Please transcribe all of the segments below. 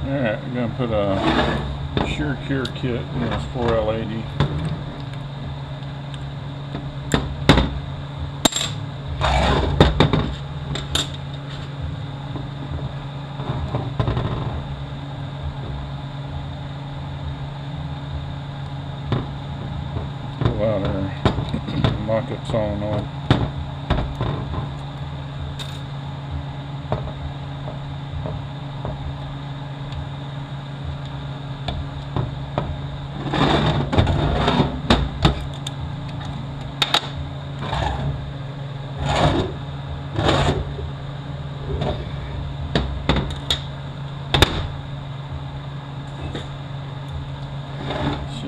Alright, we're going to put a Sure Cure kit in this 4L80. Pull out our mock-up solenoid.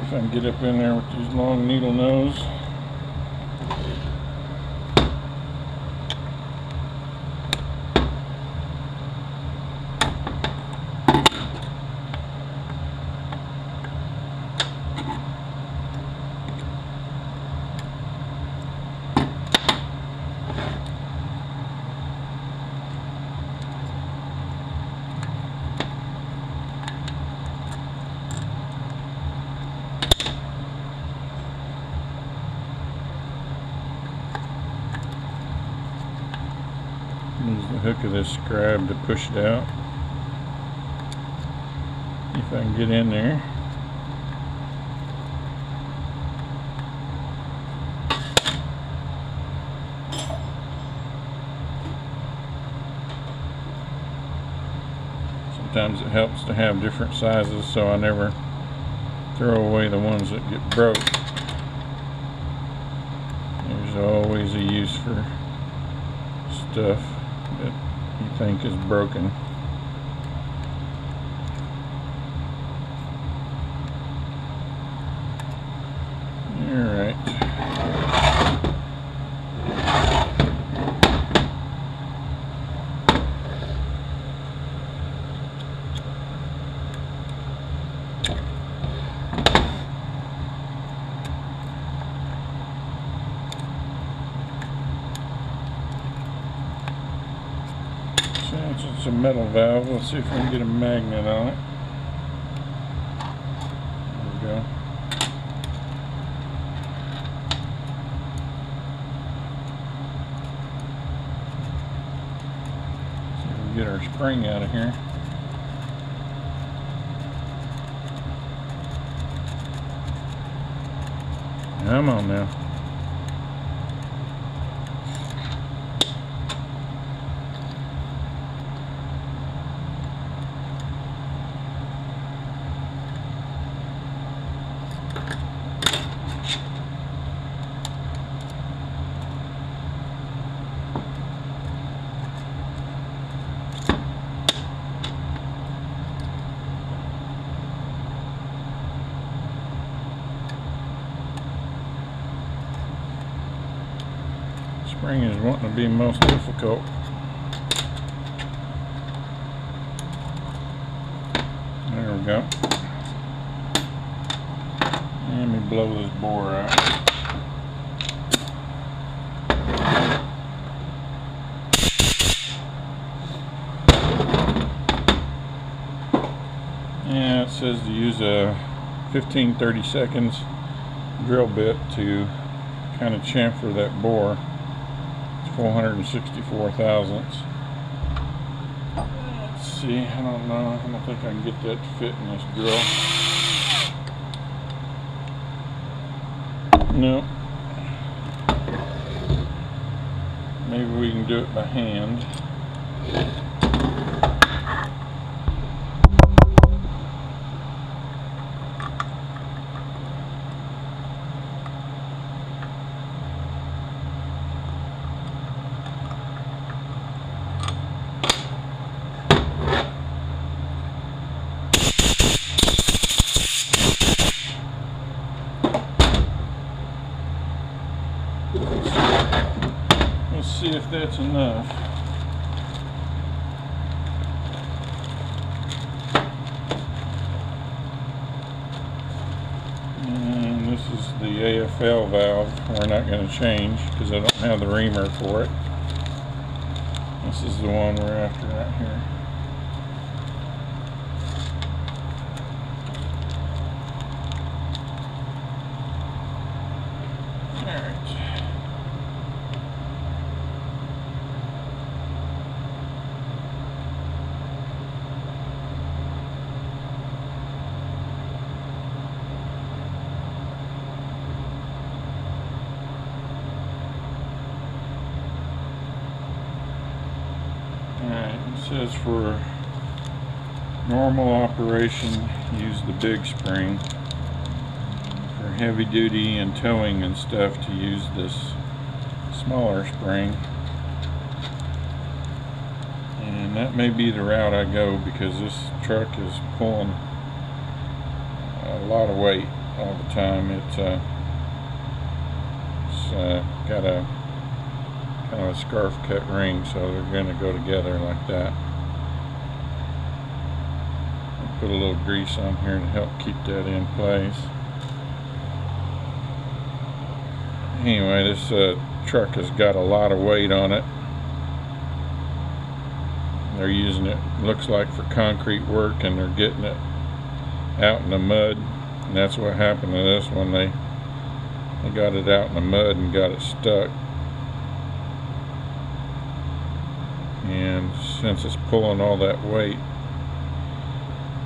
If I can get up in there with these long needle nose. Use the hook of this scribe to push it out. If I can get in there. Sometimes it helps to have different sizes so I never throw away the ones that get broke. There's always a use for stuff that you think is broken. Alright. It's a metal valve. Let's see if we can get a magnet on it. There we go. See if we can get our spring out of here. Come on now. Spring is wanting to be most difficult. There we go. Let me blow this bore out. Yeah, it says to use a 15-30 seconds drill bit to kind of chamfer that bore. 464 thousandths. Let's see, I don't know. I don't think I can get that to fit in this drill. No. Maybe we can do it by hand. Let's see if that's enough. And this is the AFL valve. We're not going to change because I don't have the reamer for it. This is the one we're after right here. says for normal operation, use the big spring. For heavy duty and towing and stuff, to use this smaller spring. And that may be the route I go, because this truck is pulling a lot of weight all the time. It's got a kind of a scarf cut ring, so they're going to go together like that. I'll put a little grease on here to help keep that in place. Anyway, this truck has got a lot of weight on it. They're using it, looks like, for concrete work, and they're getting it out in the mud, and that's what happened to this one. They got it out in the mud and got it stuck. And since it's pulling all that weight,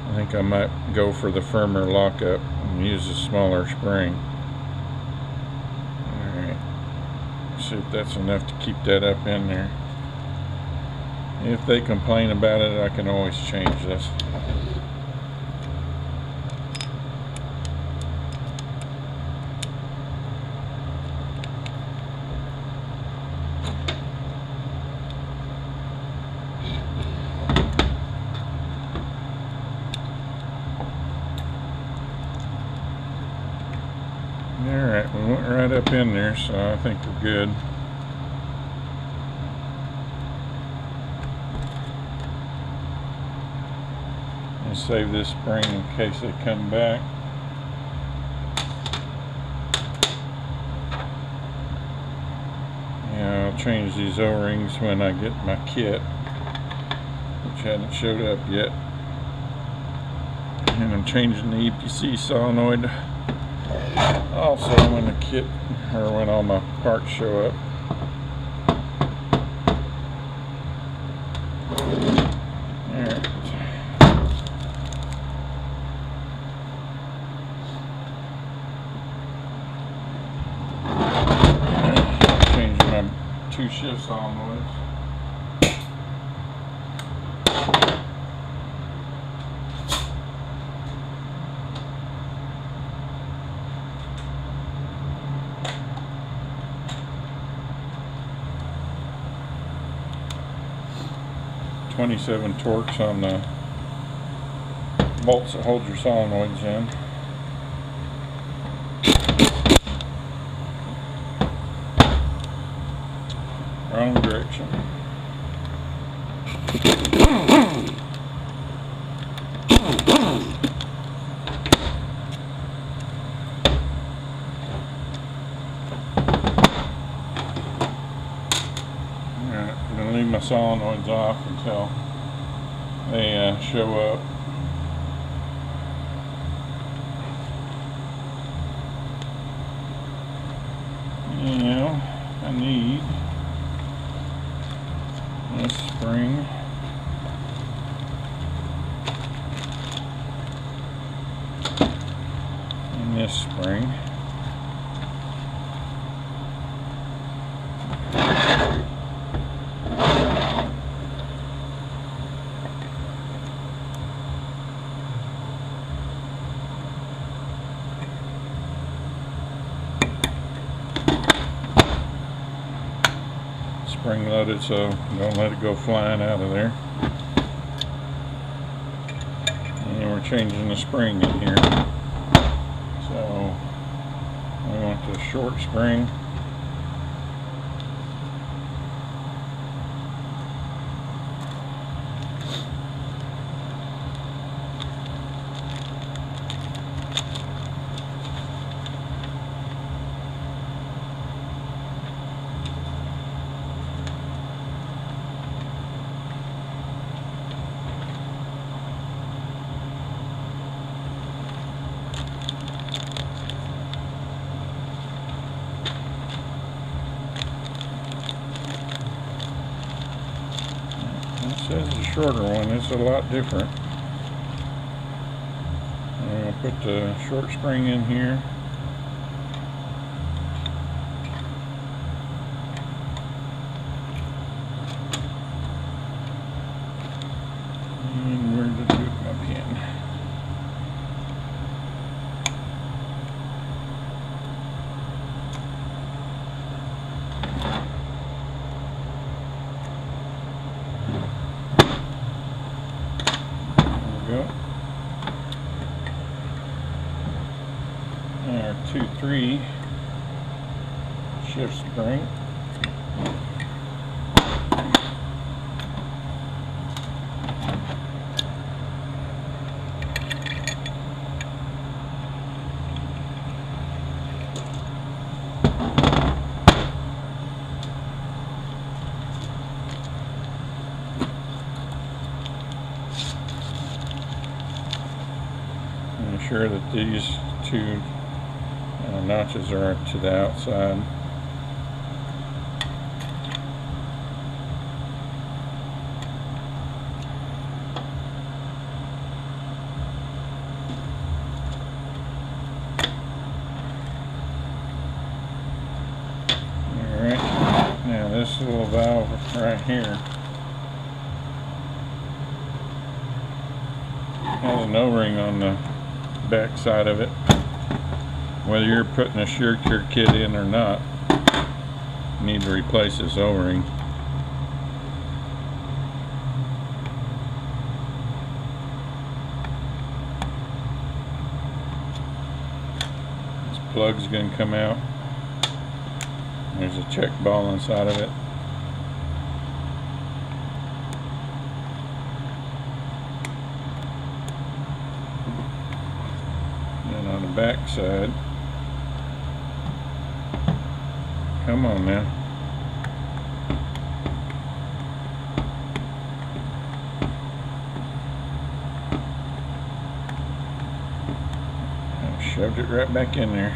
I think I might go for the firmer lockup and use a smaller spring. Alright, see if that's enough to keep that up in there. If they complain about it, I can always change this. Alright, we went right up in there, so I think we're good. And save this spring in case they come back. Yeah, I'll change these O-rings when I get my kit, which hadn't showed up yet. And I'm changing the EPC solenoid also when the kit, or when all my parts show up. Alright. Changing my 2-shift solenoids. .27 torques on the bolts that hold your solenoids in. Wrong direction. Alright, I'm going to leave my solenoids off until they show up. Now I need this spring and this spring. Spring loaded, so don't let it go flying out of there. And we're changing the spring in here. So we want the short spring. This is a shorter one. It's a lot different. I'm going to put the short spring in here. 3 shift spring. Sure that these 2 notches are to the outside. Alright, now this little valve right here has an O-ring on the back side of it. Whether you're putting a shear cure kit in or not, you need to replace this O-ring. This plug's going to come out. There's a check ball inside of it. On the back side, come on now, I shoved it right back in there.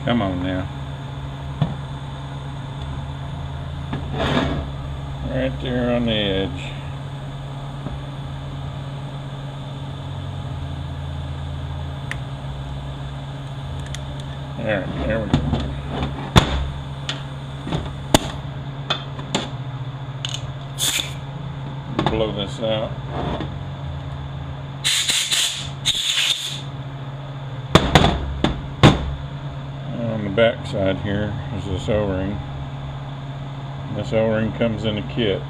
Come on now. Right there on the edge. Alright, there we go. Blow this out. On the back side here is this O-ring. This O-ring comes in a kit.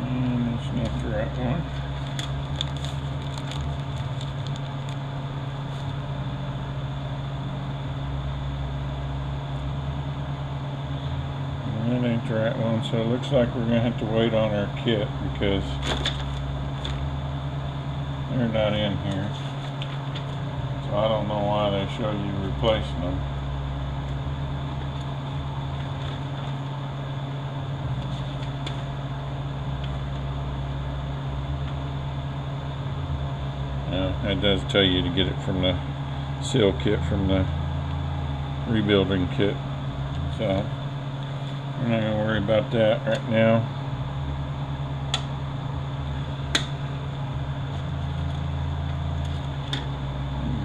And it's not the right one. That ain't the right one, so it looks like we're going to have to wait on our kit because they're not in here. So I don't know why they show you replacing them. Now, it does tell you to get it from the seal kit, from the rebuilding kit. So we're not going to worry about that right now.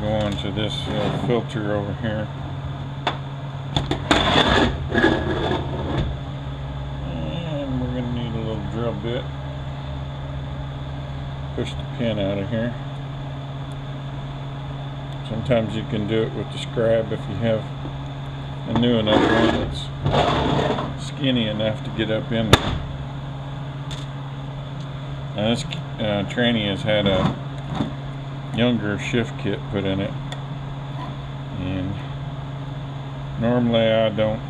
Go on to this filter over here. And we're going to need a little drill bit. Push the pin out of here. Sometimes you can do it with the scribe if you have a new enough one that's skinny enough to get up in there. Now this tranny has had a younger shift kit put in it, and normally I don't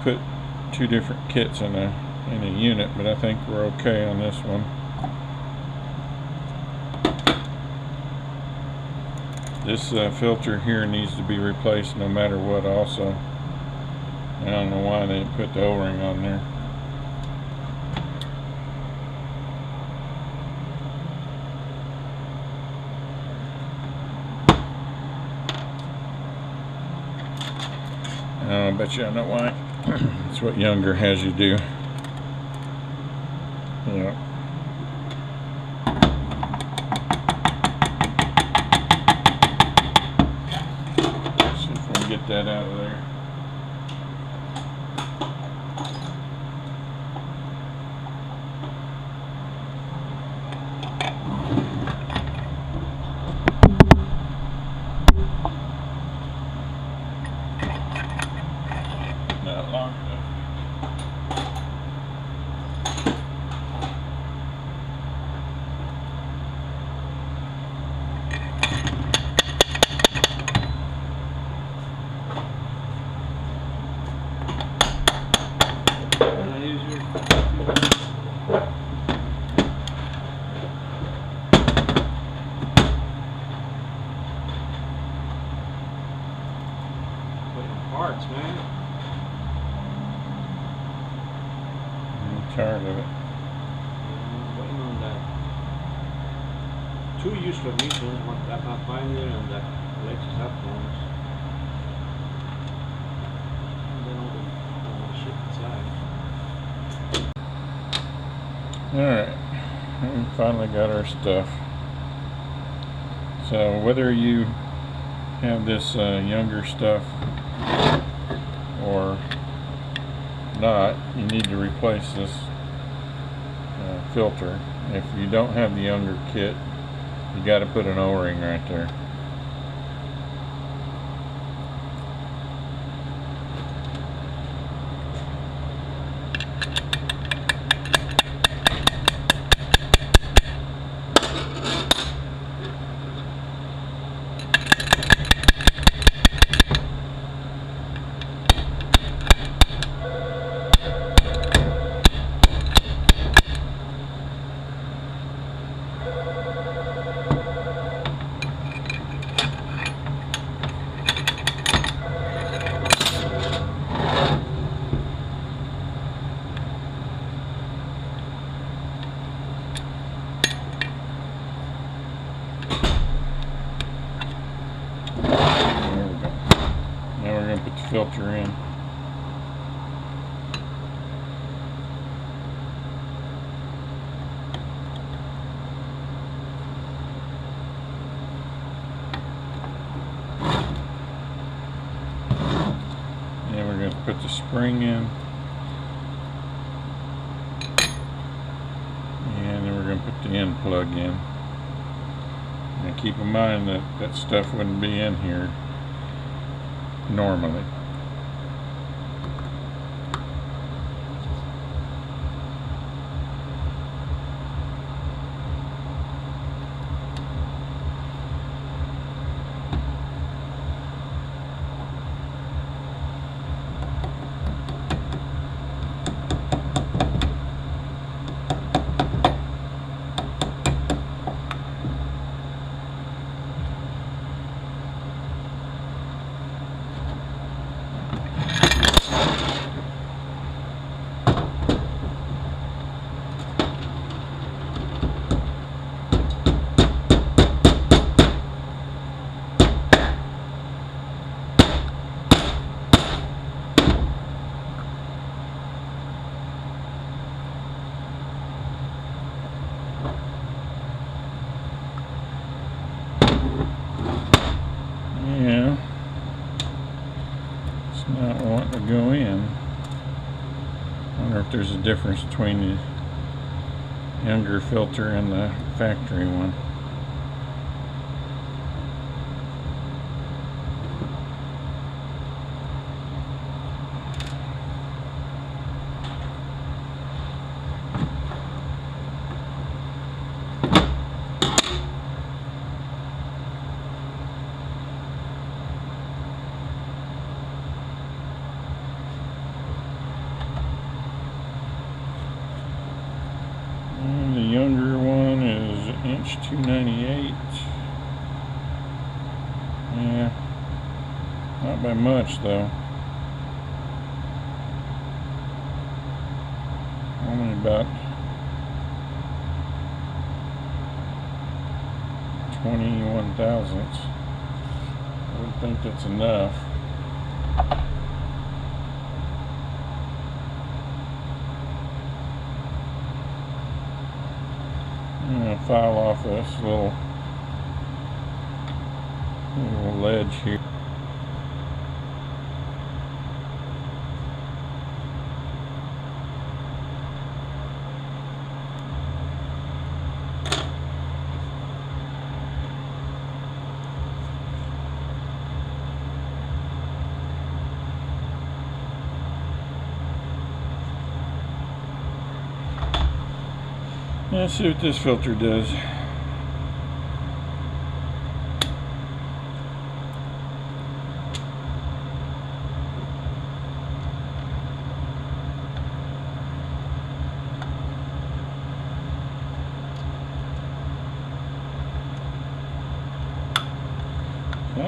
put two different kits in a unit, but I think we're okay on this one. This filter here needs to be replaced no matter what also. I don't know why they put the O-ring on there. I bet you I know why. That's what younger has you do. Yeah. Can I use your parts, man? I'm tired of it. I'm waiting on that. 2 used transmissions, one that Pioneer and that Lexus Outlaws. And then all the shit inside. Alright, we finally got our stuff. So whether you have this younger stuff or not, you need to replace this filter. If you don't have the younger kit, you got to put an O-ring right there. Put the filter in. And we're going to put the spring in. And then we're going to put the end plug in. And keep in mind that that stuff wouldn't be in here normally. Yeah, it's not wanting to go in. I wonder if there's a difference between the younger filter and the factory one. And the younger one is 1.298". Yeah, not by much though. Only about 21 thousandths. I would think that's enough. I'm going to file off this little ledge here. Let's see what this filter does.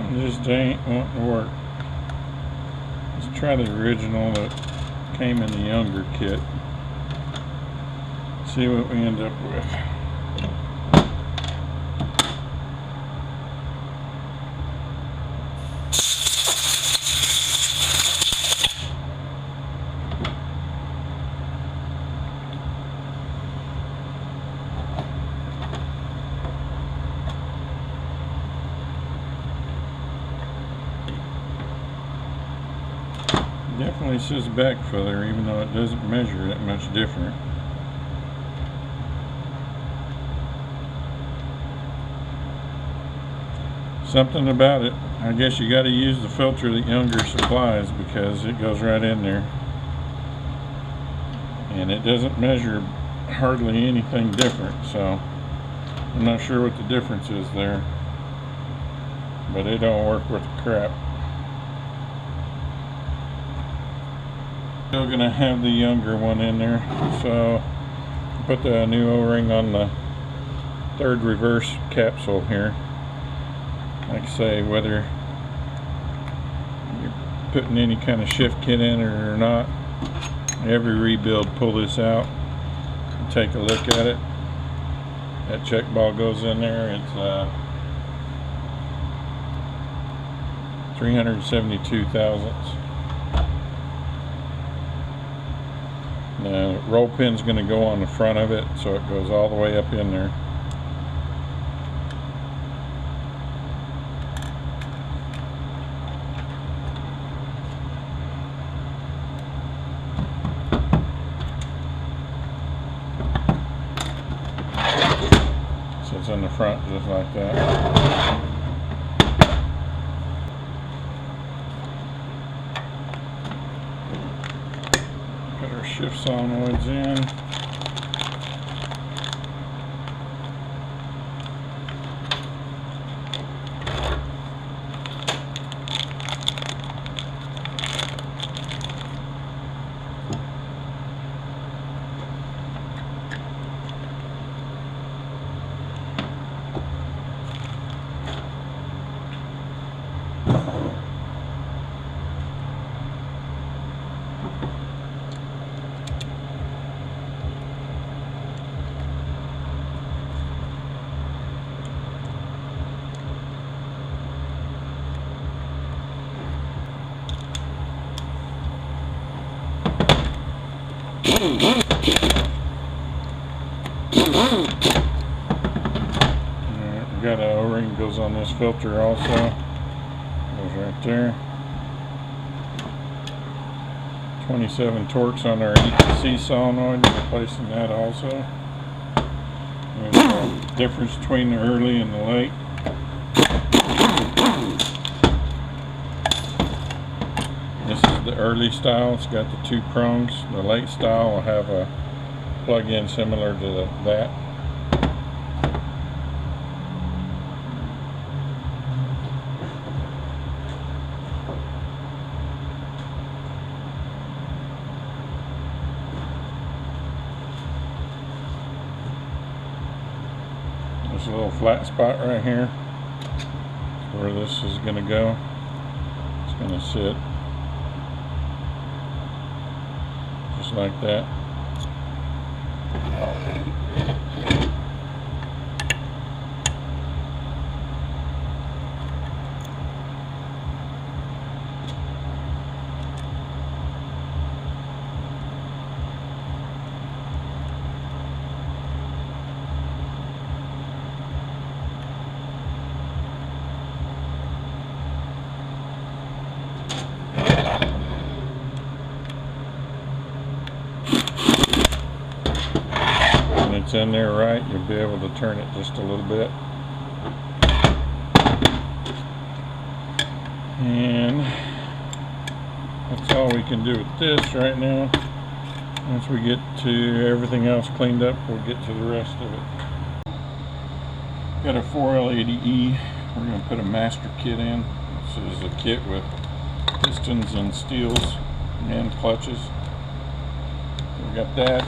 Something just ain't wanting to work. Let's try the original that came in the younger kit. See what we end up with. Definitely says back filler, even though it doesn't measure that much different. Something about it. I guess you got to use the filter that Younger supplies because it goes right in there. And it doesn't measure hardly anything different, so I'm not sure what the difference is there. But it don't work worth a crap. Still gonna have the Younger one in there, so put the new O-ring on the third reverse capsule here. Like I say, whether you're putting any kind of shift kit in it or not, every rebuild pull this out and take a look at it. That check ball goes in there. It's 372 thousandths. The roll pin's going to go on the front of it, so it goes all the way up in there. So it's in the front just like that. Put our shift solenoids in. We got an O-ring goes on this filter also. Goes right there. 27 torques on our ETC solenoid, replacing that also. There's a difference between the early and the late. This is the early style. It's got the two prongs. The late style will have a plug-in similar to that. There's a little flat spot right here. That's where this is going to go. It's going to sit just like that. It's in there right, you'll be able to turn it just a little bit. And that's all we can do with this right now. Once we get to everything else cleaned up, we'll get to the rest of it. Got a 4L80E. We're going to put a master kit in. This is a kit with pistons and steels and clutches. We got that,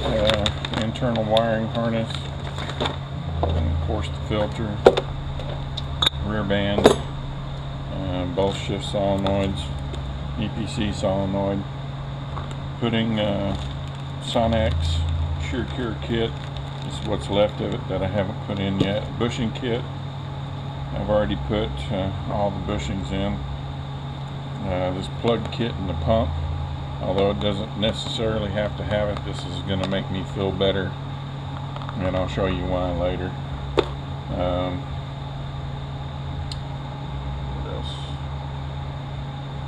internal wiring harness, and of course the filter, rear band, both shift solenoids, EPC solenoid. Putting Sonax Shear Cure kit. This is what's left of it that I haven't put in yet. Bushing kit. I've already put all the bushings in. This plug kit in the pump, although it doesn't necessarily have to have it, this is going to make me feel better, and I'll show you why later. What else?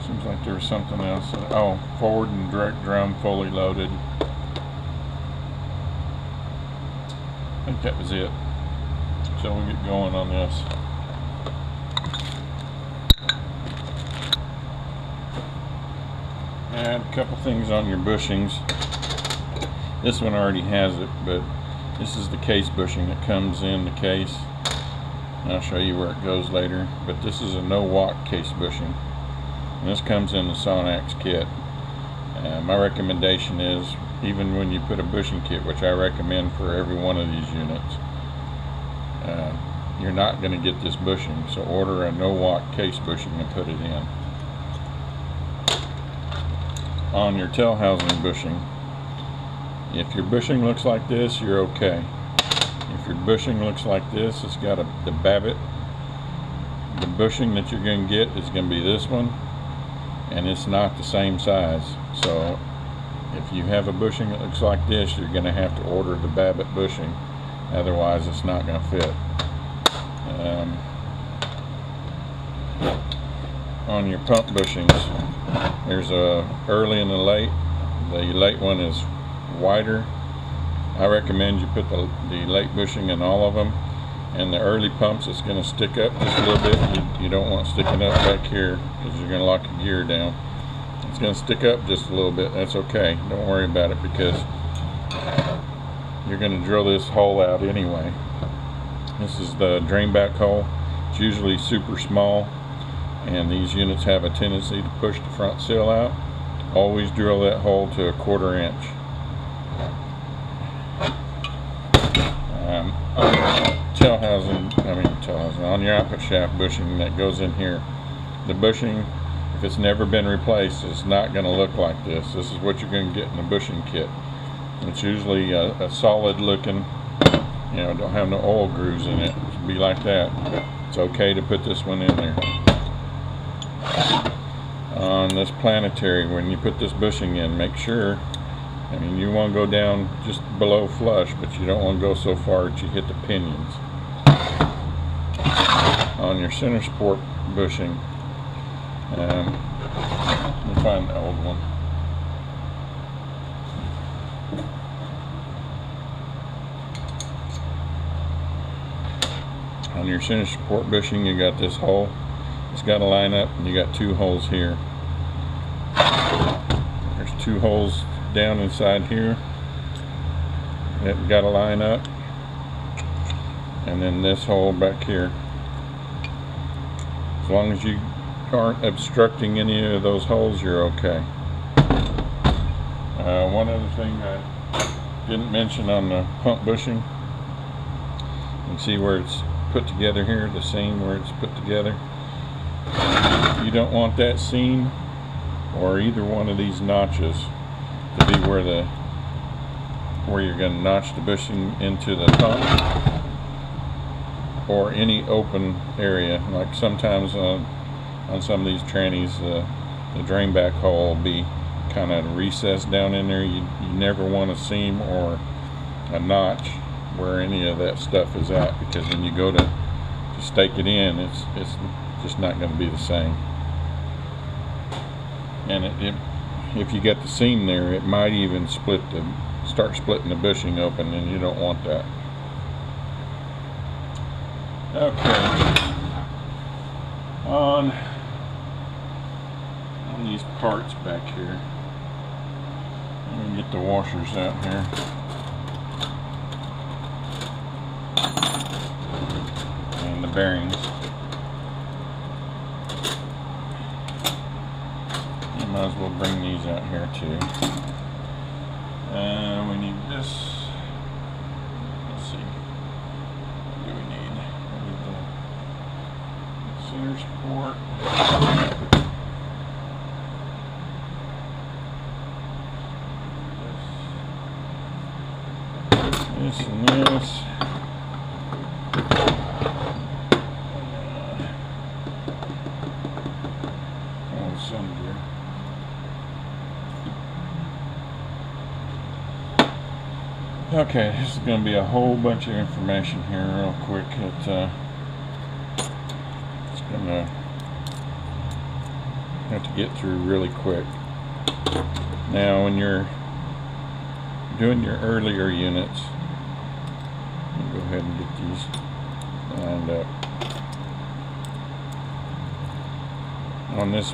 Seems like there was something else. Oh, forward and direct drum fully loaded. I think that was it. So we'll get going on this. Add a couple things on your bushings. This one already has it, but this is the case bushing that comes in the case. And I'll show you where it goes later. But this is a no-walk case bushing. And this comes in the Sonax kit. My recommendation is, even when you put a bushing kit, which I recommend for every one of these units, you're not going to get this bushing. So order a no-walk case bushing and put it in. On your tail housing bushing, if your bushing looks like this, you're okay. If your bushing looks like this, it's got the babbitt. The bushing that you're going to get is going to be this one, and it's not the same size. So if you have a bushing that looks like this, you're going to have to order the babbitt bushing, otherwise it's not going to fit. On your pump bushings, there's a early and a late. The late one is wider. I recommend you put the late bushing in all of them. And the early pumps, it's going to stick up just a little bit. You don't want it sticking up back here because you're going to lock your gear down. It's going to stick up just a little bit. That's okay. Don't worry about it because you're going to drill this hole out anyway. This is the drain back hole. It's usually super small, and these units have a tendency to push the front sill out. Always drill that hole to 1/4 inch. On your output shaft bushing that goes in here, the bushing, if it's never been replaced, it's not going to look like this. This is what you're going to get in the bushing kit. It's usually a solid looking, don't have no oil grooves in it. It should be like that. It's okay to put this one in there. On this Planetary, when you put this bushing in, make sure, you want to go down just below flush, but you don't want to go so far that you hit the pinions. On your center support bushing, let me find the old one. On your center support bushing, you got this hole. It's got to line up, and you got 2 holes here. There's 2 holes down inside here that got to line up, and then this hole back here. As long as you aren't obstructing any of those holes, you're okay. One other thing I didn't mention on the pump bushing, you can see where it's put together here, the seam where it's put together. You don't want that seam or either one of these notches to be where you're going to notch the bushing into the pump, or any open area. Like sometimes on some of these trannies, the drain back hole will be kind of recessed down in there. You never want a seam or a notch where any of that stuff is at, because when you go to stake it in, it's just not going to be the same. And if you get the seam there, it might even start splitting the bushing open, and you don't want that. Okay, on these parts back here, let me get the washers out here. And the bearings. You might as well bring these out here too. We need this. Let's see. What do we need? We need the center support. This and this. Sun gear. Okay, this is going to be a whole bunch of information here real quick. It's going to have to get through really quick. Now, when you're doing your earlier units, I'll go ahead and get these lined up. On this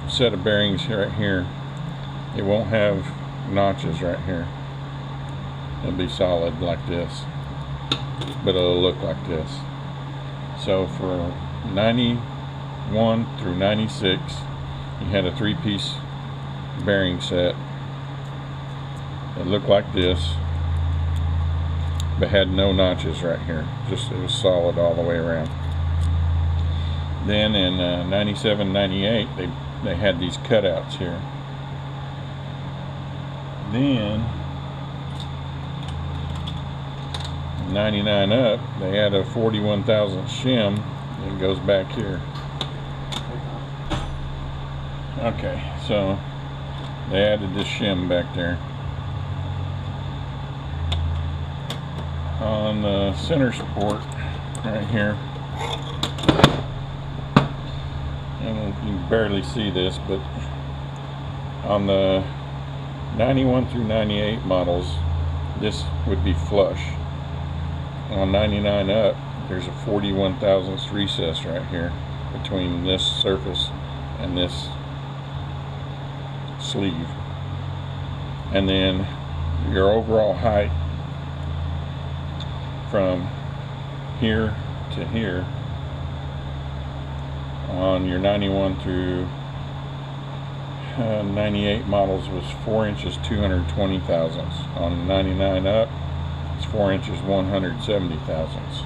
set of bearings right here, it won't have notches right here. It'll be solid like this, but it'll look like this. So for 91 through 96, you had a 3-piece bearing set. It looked like this, but had no notches right here. Just it was solid all the way around. Then in 97, 98, they had these cutouts here. Then 99 up, they had a 41,000 shim that goes back here. Okay, so they added this shim back there. On the center support right here, and you can barely see this, but on the 91 through 98 models, this would be flush. On 99 up, there's a 41 thousandths recess right here between this surface and this sleeve. And then your overall height from here to here on your 91 through 98 models was 4 inches 220 thousandths. On 99 up, it's 4 inches 170 thousandths.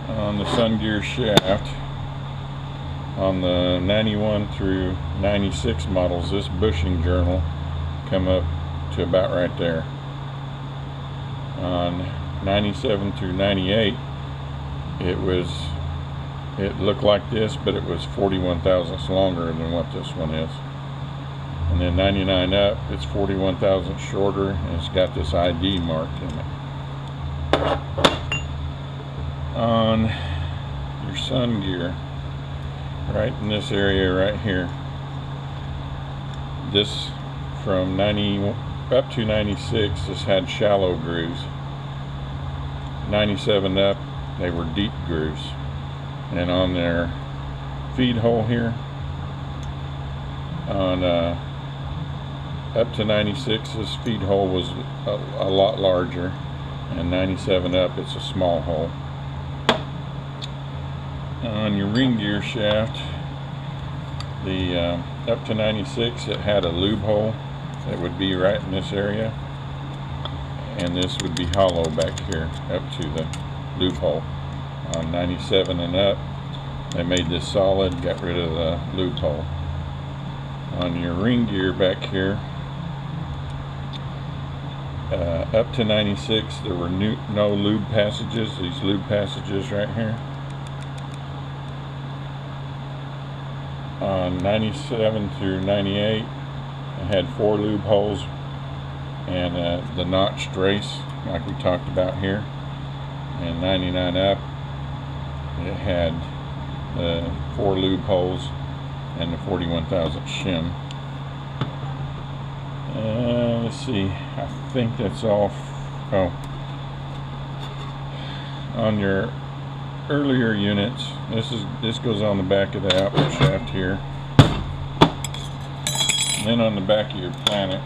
On the sun gear shaft, on the 91 through 96 models, this bushing journal come up to about right there. On 97 through 98, it looked like this, but it was 41 thousandths longer than what this one is. And then 99 up, it's 41 thousandths shorter, and it's got this ID marked in it. On your sun gear, right in this area right here, this from 90 up to 96, this had shallow grooves. 97 up, they were deep grooves. And on their feed hole here, on up to 96, this feed hole was a lot larger, and 97 up, it's a small hole. On your ring gear shaft, the up to 96, it had a lube hole that would be right in this area, and this would be hollow back here up to the lube hole. On 97 and up, they made this solid, got rid of the lube hole. On your ring gear back here, up to 96, there were no lube passages. These lube passages right here. On 97 through 98, it had 4 lube holes and the notched race like we talked about here. And 99 up, it had the 4 lube holes and the 41 thousandths shim. Let's see, I think that's all. On your earlier units, this goes on the back of the output shaft here, and then on the back of your Planet,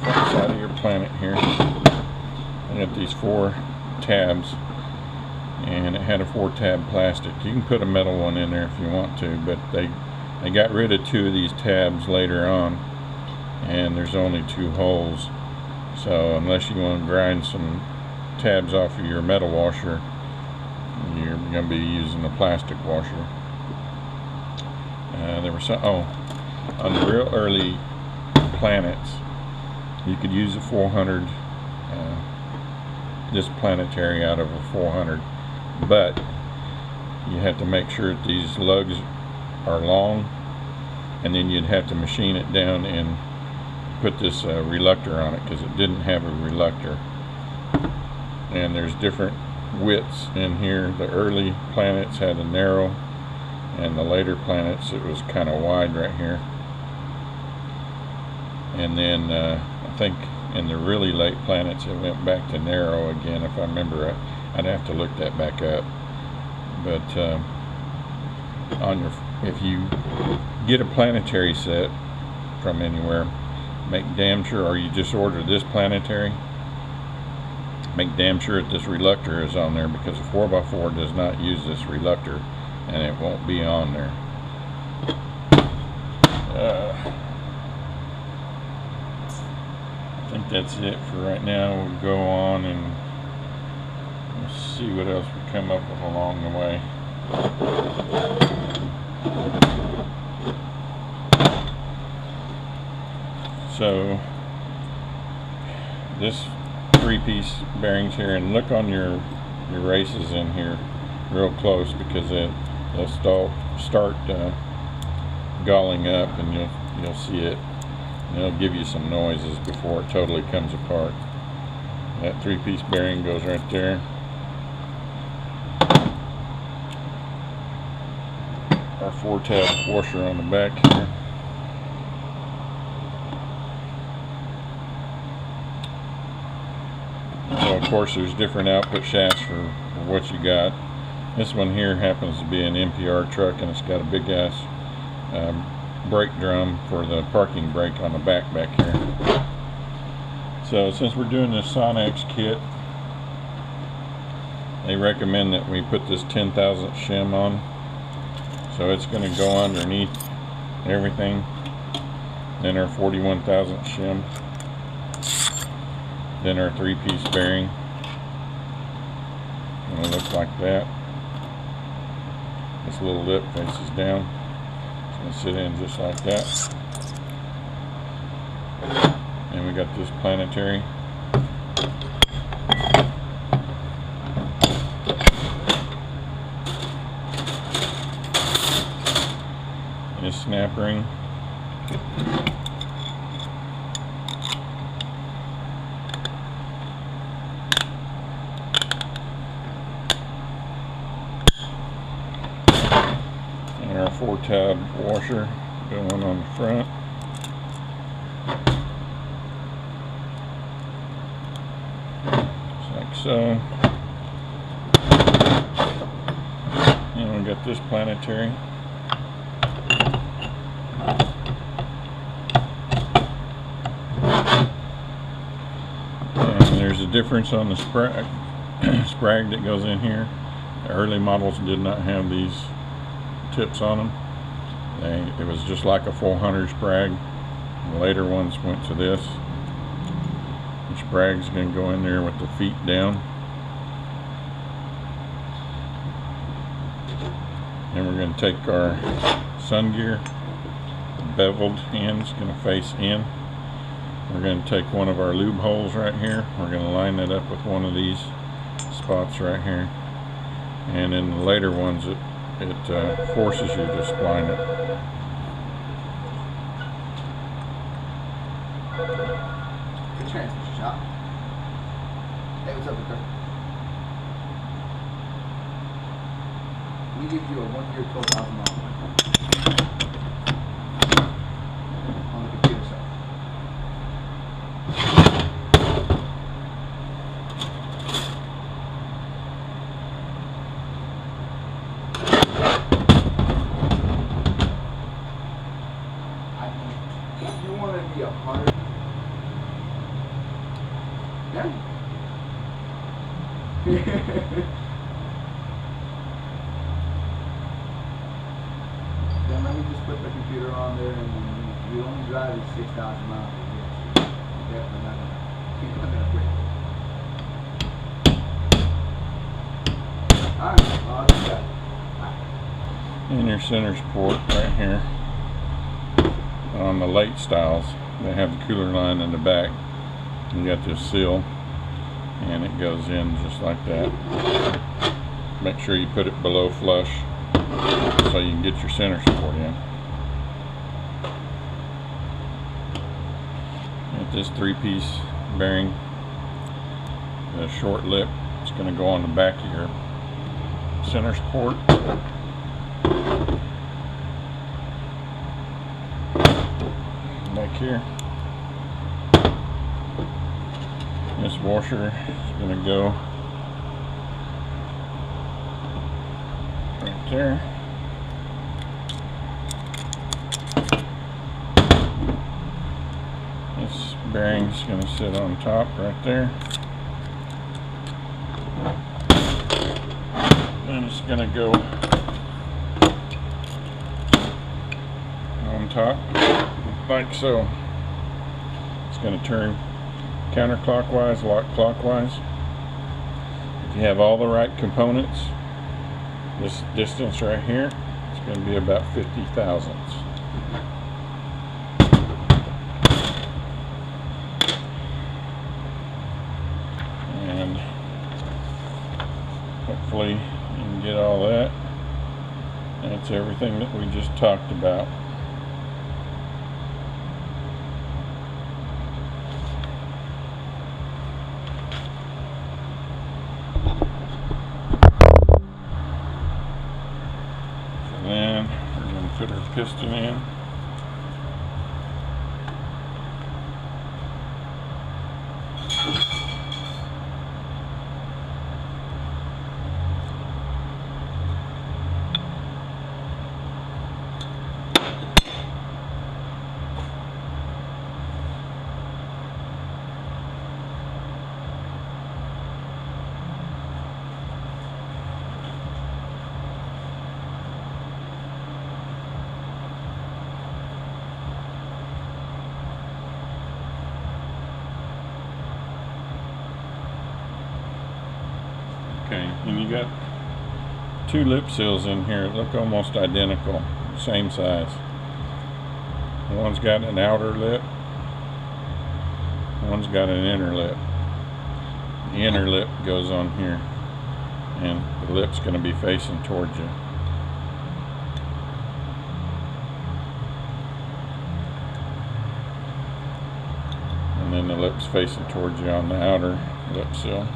front side of your Planet here, you got these 4 tabs, and it had a 4-tab plastic. You can put a metal one in there if you want to, but they got rid of 2 of these tabs later on, and there's only 2 holes. So unless you want to grind some tabs off of your metal washer, you're going to be using a plastic washer. There was some, oh, on the real early Planets, you could use a 400, this Planetary out of a 400, but you have to make sure that these lugs are long, and then you'd have to machine it down and put this reluctor on it, because it didn't have a reluctor. And there's different widths in here. The early Planets had a narrow, and the later Planets it was kind of wide right here. And then I think in the really late Planets it went back to narrow again, if I remember right. I'd have to look that back up. But on your, if you get a Planetary set from anywhere, make damn sure, or you just order this Planetary, make damn sure that this reluctor is on there, because a 4x4 does not use this reluctor, and it won't be on there. I think that's it for right now. We'll go on and we'll see what else we come up with along the way. So this 3-piece bearings here, and look on your races in here real close, because they'll start galling up, and you'll see it, and it'll give you some noises before it totally comes apart. That 3-piece bearing goes right there. Our 4-tab washer on the back here. So of course there's different output shafts for what you got. This one here happens to be an NPR truck, and it's got a big ass brake drum for the parking brake on the back here. So since we're doing this Sonex kit, they recommend that we put this 10,000th shim on. So it's going to go underneath everything. Then our 41,000th shim. Then our 3-piece bearing. And it looks like that. This little lip faces down. It's going to sit in just like that. And we got this Planetary. This snap ring. And our 4-tab washer going on the front. Just like so. And we got this Planetary. There's a difference on the sprag that goes in here. The early models did not have these tips on them. It was just like a 400 sprag. The later ones went to this. The sprag's going to go in there with the feet down. And we're going to take our sun gear, the beveled end's going to face in. We're going to take one of our lube holes right here. We're going to line that up with one of these spots right here. And in the later ones, it forces you to spline it. Good transmission shop. Hey, what's up, Victor? We give you a 1-year 12,000 mile on the computer side. If you want to be 100, yeah. Then let me just put the computer on there, and you only drive it 6,000 miles a year. So you're definitely not gonna break it. Alright, well, I'll do that. And your center support right here. on the late styles, they have the cooler line in the back. You got this seal, and it goes in just like that. Make sure you put it below flush so you can get your center support in. Get this 3-piece bearing, the short lip, it's going to go on the back of your center support. Back here. This washer is going to go right there. This bearing is going to sit on top right there. Then it's going to go on top like so. It's going to turn counterclockwise, lock clockwise. If you have all the right components, this distance right here, it's going to be about 50 thousandths. And hopefully you can get all that. That's everything that we just talked about. Then we're going to put our piston in. Okay, and you got 2 lip seals in here that look almost identical, same size. One's got an outer lip, one's got an inner lip. The inner lip goes on here, and the lip's going to be facing towards you. And then the lip's facing towards you on the outer lip seal.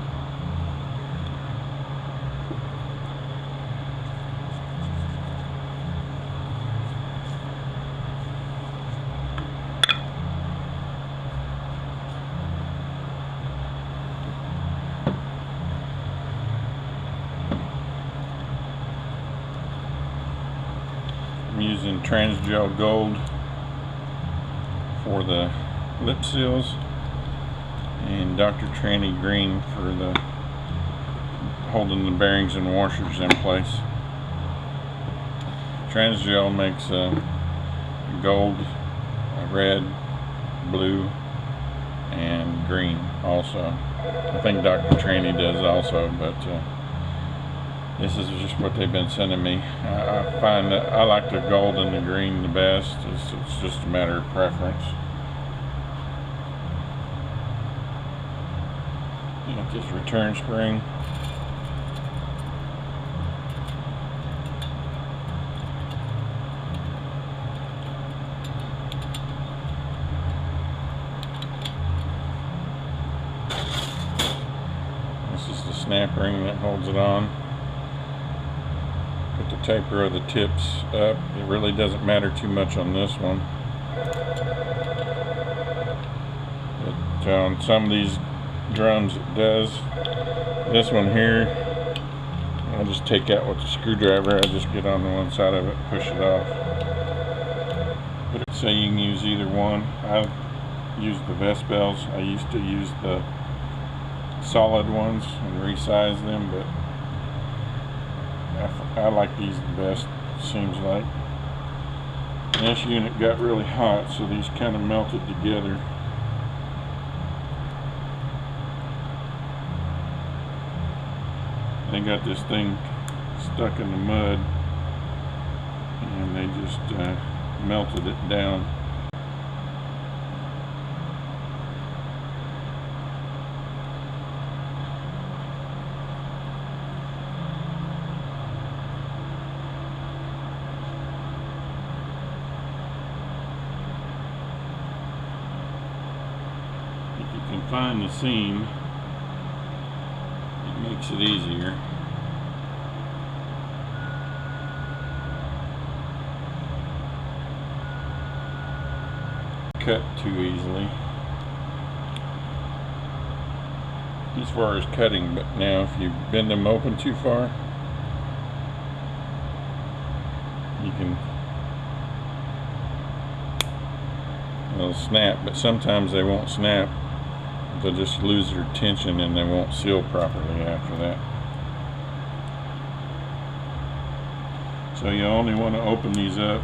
I'm using Transgel Gold for the lip seals and Dr. Tranny Green for the holding the bearings and washers in place. Transgel makes a gold, a red, blue, and green also. I think Dr. Tranny does also, but this is just what they've been sending me. I find that I like the gold and the green the best. It's just a matter of preference. Got this return spring. This is the snap ring that holds it on. Put the taper of the tips up. It really doesn't matter too much on this one. But on some of these drums it does. This one here, I'll just take out with the screwdriver. I just get on the one side of it, push it off. But it say you can use either one. I've used the Vespels. I used to use the solid ones and resize them, but I like these the best, it seems like. And this unit got really hot, so these kind of melted together. They got this thing stuck in the mud, and they just melted it down. can find the seam, it makes it easier. Cut too easily as far as cutting, but now if you bend them open too far, you can, they'll snap, but sometimes they won't snap. They'll just lose their tension and they won't seal properly after that. So you only want to open these up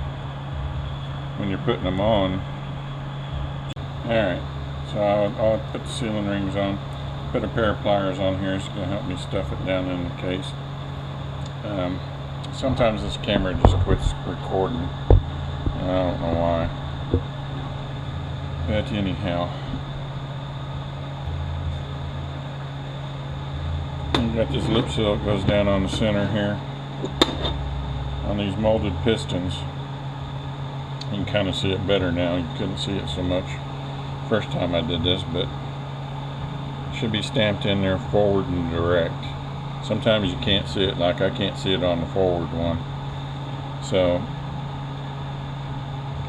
when you're putting them on. Alright, so I'll put the sealing rings on, put a pair of pliers on here. It's going to help me stuff it down in the case. Sometimes this camera just quits recording, and I don't know why. But anyhow, you got this lip seal that goes down on the center here on these molded pistons. You can kind of see it better now. You couldn't see it so much first time I did this, but it should be stamped in there forward and direct. Sometimes you can't see it, like I can't see it on the forward one. So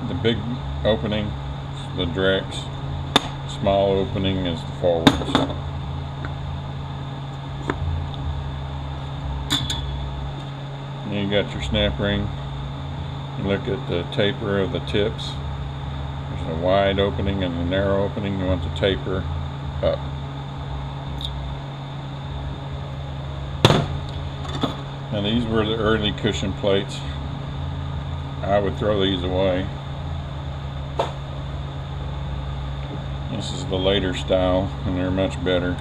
the big opening is the directs, small opening is the forwards. And you got your snap ring. You look at the taper of the tips. There's a wide opening and a narrow opening. You want the taper up. Now these were the early cushion plates. I would throw these away. This is the later style, and they're much better.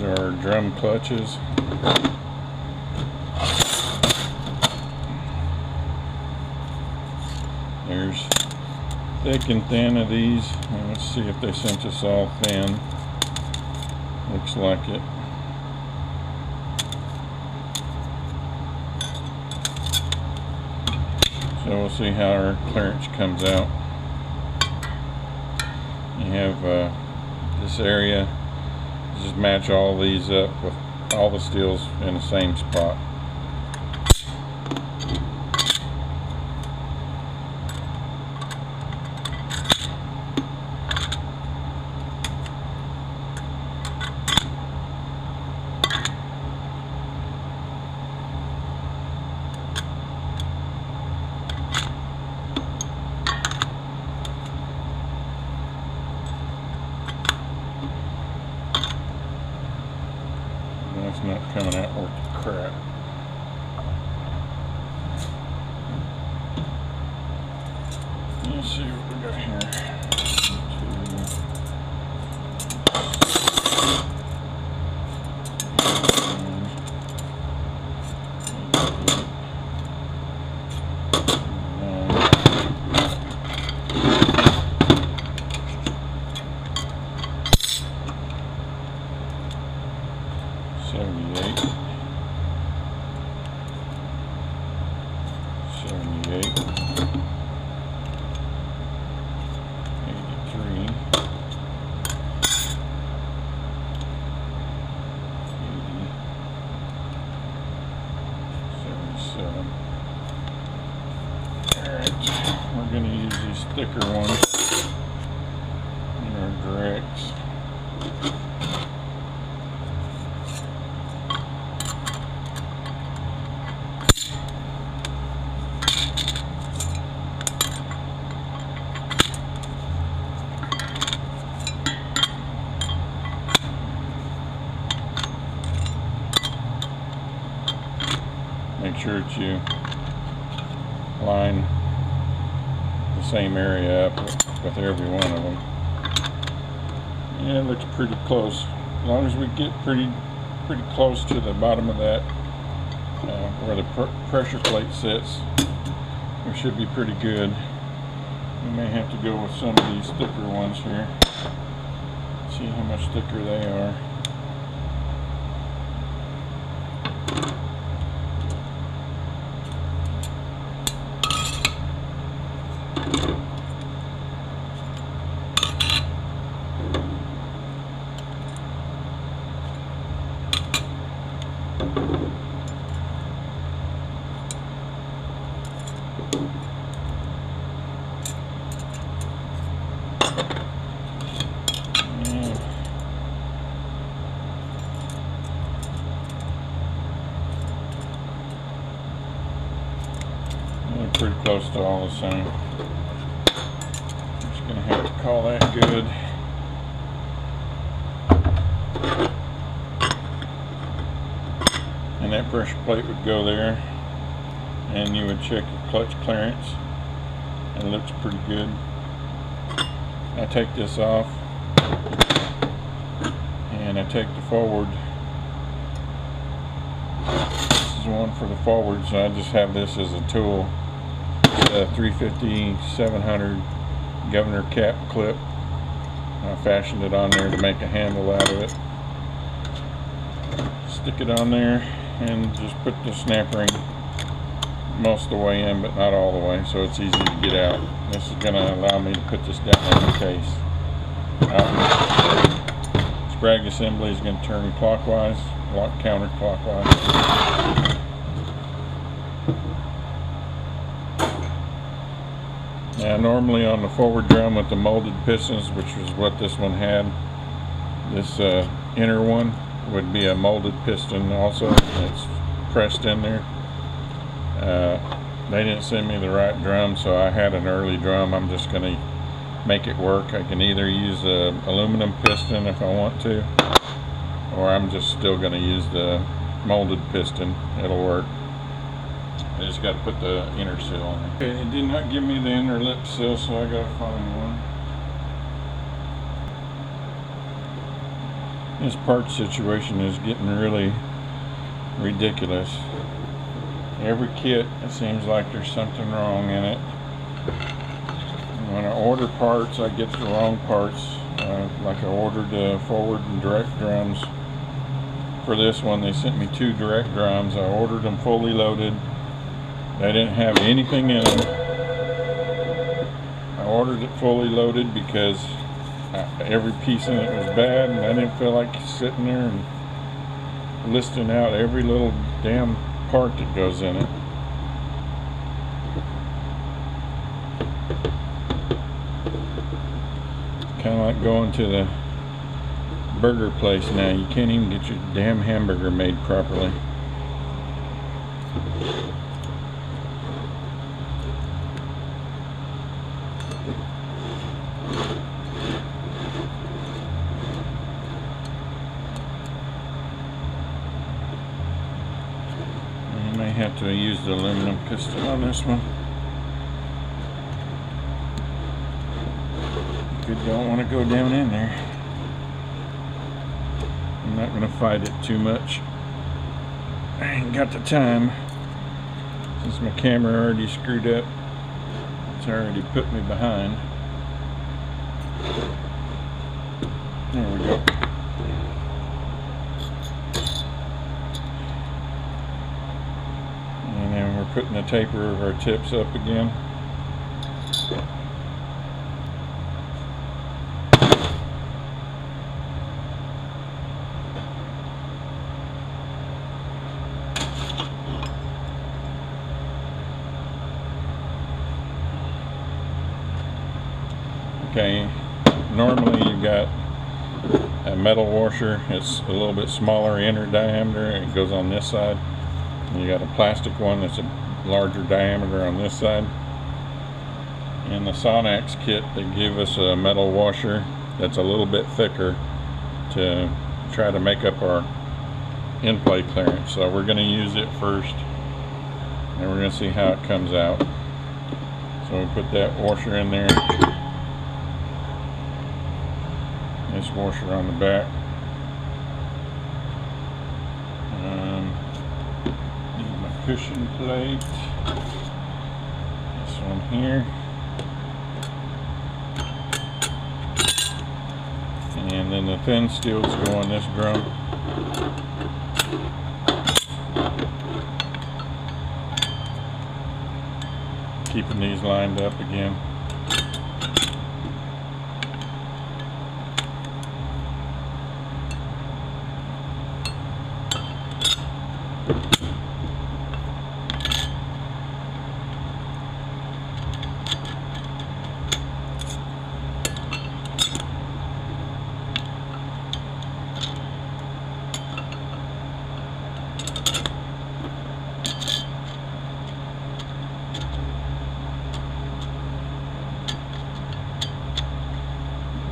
Our drum clutches. There's thick and thin of these. Let's see if they sent us all thin. Looks like it. So we'll see how our clearance comes out. You have this area. Just match all these up with all the steels in the same spot. It's not coming out worth the crap. Let's see what we got here. 78, 78, 83, 77. Alright, we're going to use these thicker ones in our directs. Make sure that you line the same area up with every one of them. Yeah, it looks pretty close. As long as we get pretty close to the bottom of that, where the pressure plate sits, we should be pretty good. We may have to go with some of these thicker ones here. See how much thicker they are. Pretty close to all the same. Just gonna have to call that good. And that pressure plate would go there, and you would check your clutch clearance. It looks pretty good. I take this off, and I take the forward. This is one for the forward, so I just have this as a tool. 350 700 governor cap clip. I fashioned it on there to make a handle out of it. Stick it on there and just put the snap ring most of the way in, but not all the way, so it's easy to get out. This is going to allow me to put this down in the case. Sprag assembly is going to turn clockwise, counterclockwise. Now normally on the forward drum with the molded pistons, which was what this one had, this inner one would be a molded piston also. It's pressed in there. They didn't send me the right drum, so I had an early drum. I'm just going to make it work. I can either use the aluminum piston if I want to, or I'm just still going to use the molded piston. It'll work. I just got to put the inner seal on it. Okay, it did not give me the inner lip seal, so I got to find one. This part situation is getting really ridiculous. Every kit, it seems like there's something wrong in it. When I order parts, I get the wrong parts. Like I ordered the forward and direct drums. For this one, they sent me 2 direct drums. I ordered them fully loaded. They didn't have anything in them. I ordered it fully loaded because every piece in it was bad, and I didn't feel like sitting there and listing out every little damn part that goes in it. Kind of like going to the burger place now. You can't even get your damn hamburger made properly. Have to use the aluminum piston on this one. You don't want to go down in there. I'm not going to fight it too much. I ain't got the time. Since my camera already screwed up, it's already put me behind. There we go. Putting the taper of our tips up again. Okay, normally you've got a metal washer. It's a little bit smaller inner diameter. It goes on this side. And you got a plastic one that's a larger diameter on this side. In the Sonax kit, they give us a metal washer that's a little bit thicker to try to make up our in-play clearance. So we're going to use it first, and we're going to see how it comes out. So we put that washer in there. This washer on the back. Cushion plate, this one here, then the thin steels go on this drum. Keeping these lined up again.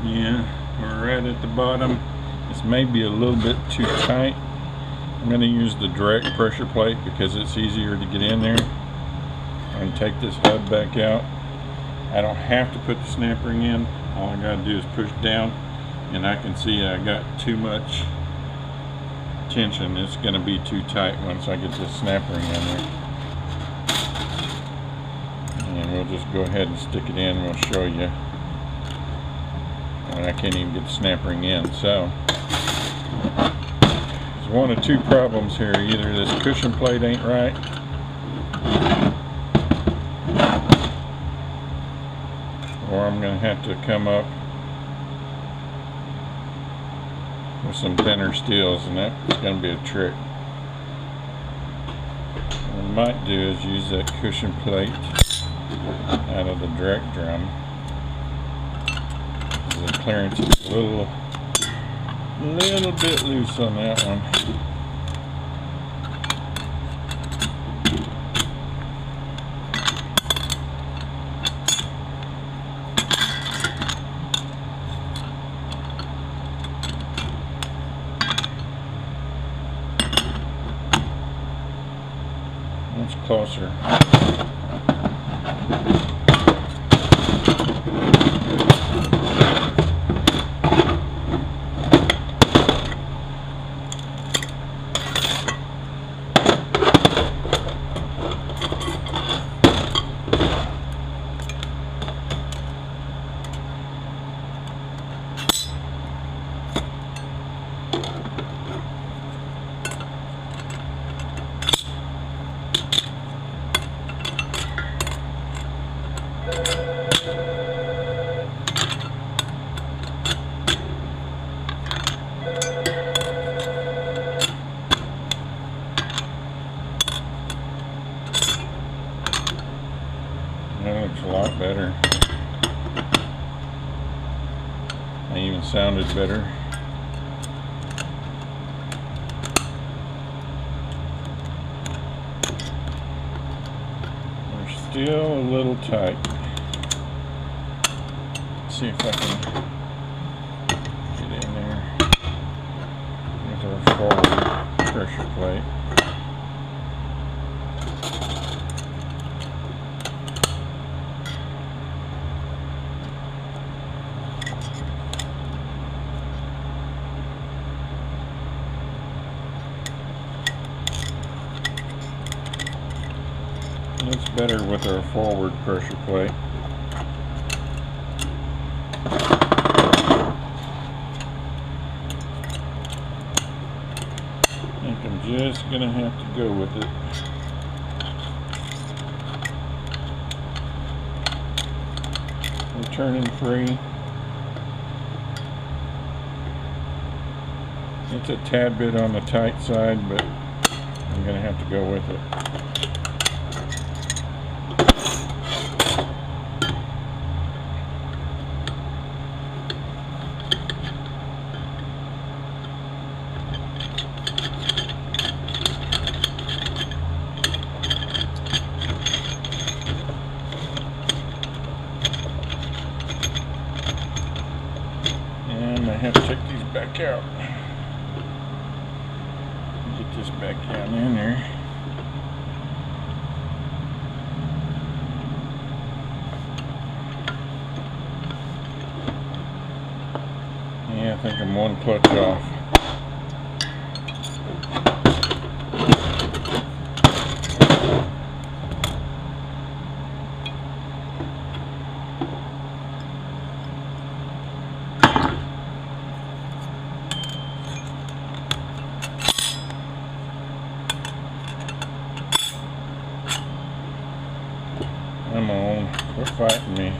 Yeah, we're right at the bottom. This may be a little bit too tight. I'm going to use the direct pressure plate because it's easier to get in there. I'm going to take this hub back out. I don't have to put the snap ring in. All I got to do is push down, and I can see I got too much tension. It's going to be too tight once I get this snap ring in there. And we'll just go ahead and stick it in. We'll show you. And I can't even get the snap ring in. So there's one of two problems here. Either this cushion plate ain't right, or I'm going to have to come up with some thinner steels, and that's going to be a trick. What I might do is use that cushion plate out of the direct drum. The clearance is a little bit loose on that one. That's closer. That looks a lot better. It even sounded better. They're still a little tight. Let's see if I can get in there with our forward pressure plate. It's better with our forward pressure plate. I think I'm just gonna have to go with it. We're turning free. It's a tad bit on the tight side, but I'm gonna have to go with it. I have to take these back out. Get this back down in there. Yeah, I think I'm one clutch off. I'm on. Quit fighting me.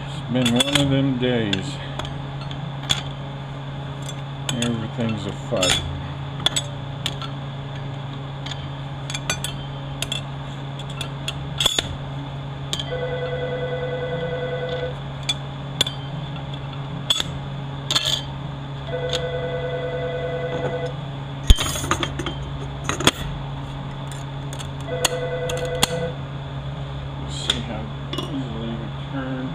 It's been one of them days. Everything's a fight. See how easily we turn.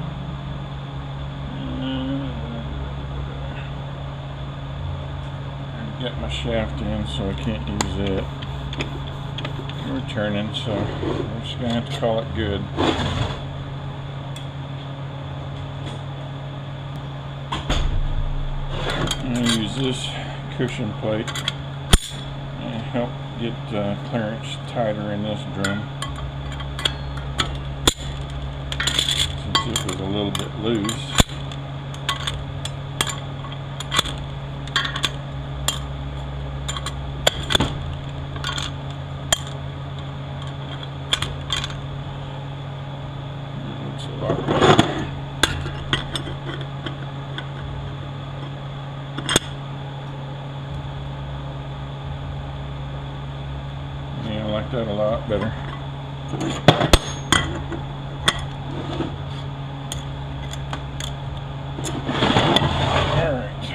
Get my shaft in, so I can't use it. We're turning, so we're just gonna have to call it good. I'm gonna use this cushion plate and help get clearance tighter in this drum, since it was a little bit loose. Yeah, I like that a lot better. Alright.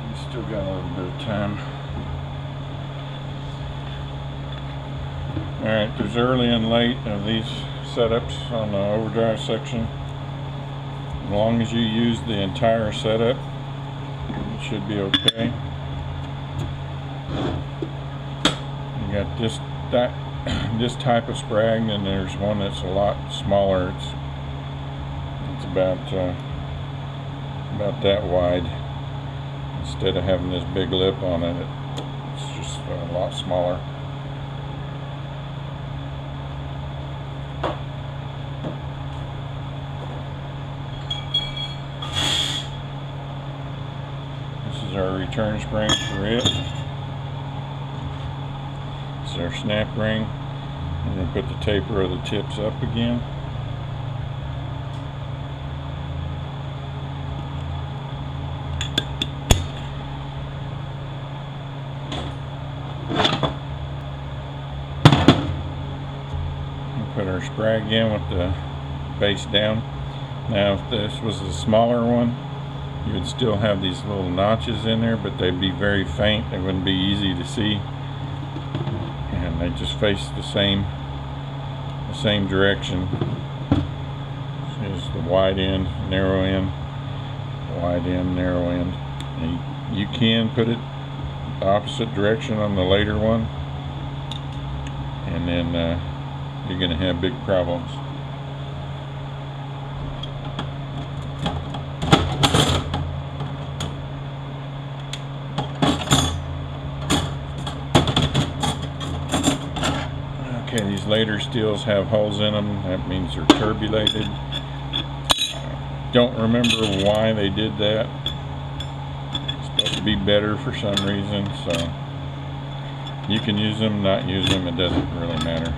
We still got a little bit of time. Alright, there's early and late of these setups on the overdrive section. As long as you use the entire setup, it should be okay. You got this type of sprag, and there's one that's a lot smaller. It's about that wide. Instead of having this big lip on it, it's just a lot smaller. This is our return spring for it. This is our snap ring. We're going to put the taper of the tips up again. Put our sprag in with the base down. Now if this was a smaller one, you would still have these little notches in there, but they'd be very faint. They wouldn't be easy to see, and they just face the same direction. This is the wide end, narrow end, wide end, narrow end. And you can put it the opposite direction on the later one, and then you're going to have big problems. Okay, these later steels have holes in them. That means they're turbulated. Don't remember why they did that. It's supposed to be better for some reason, so you can use them, not use them, it doesn't really matter.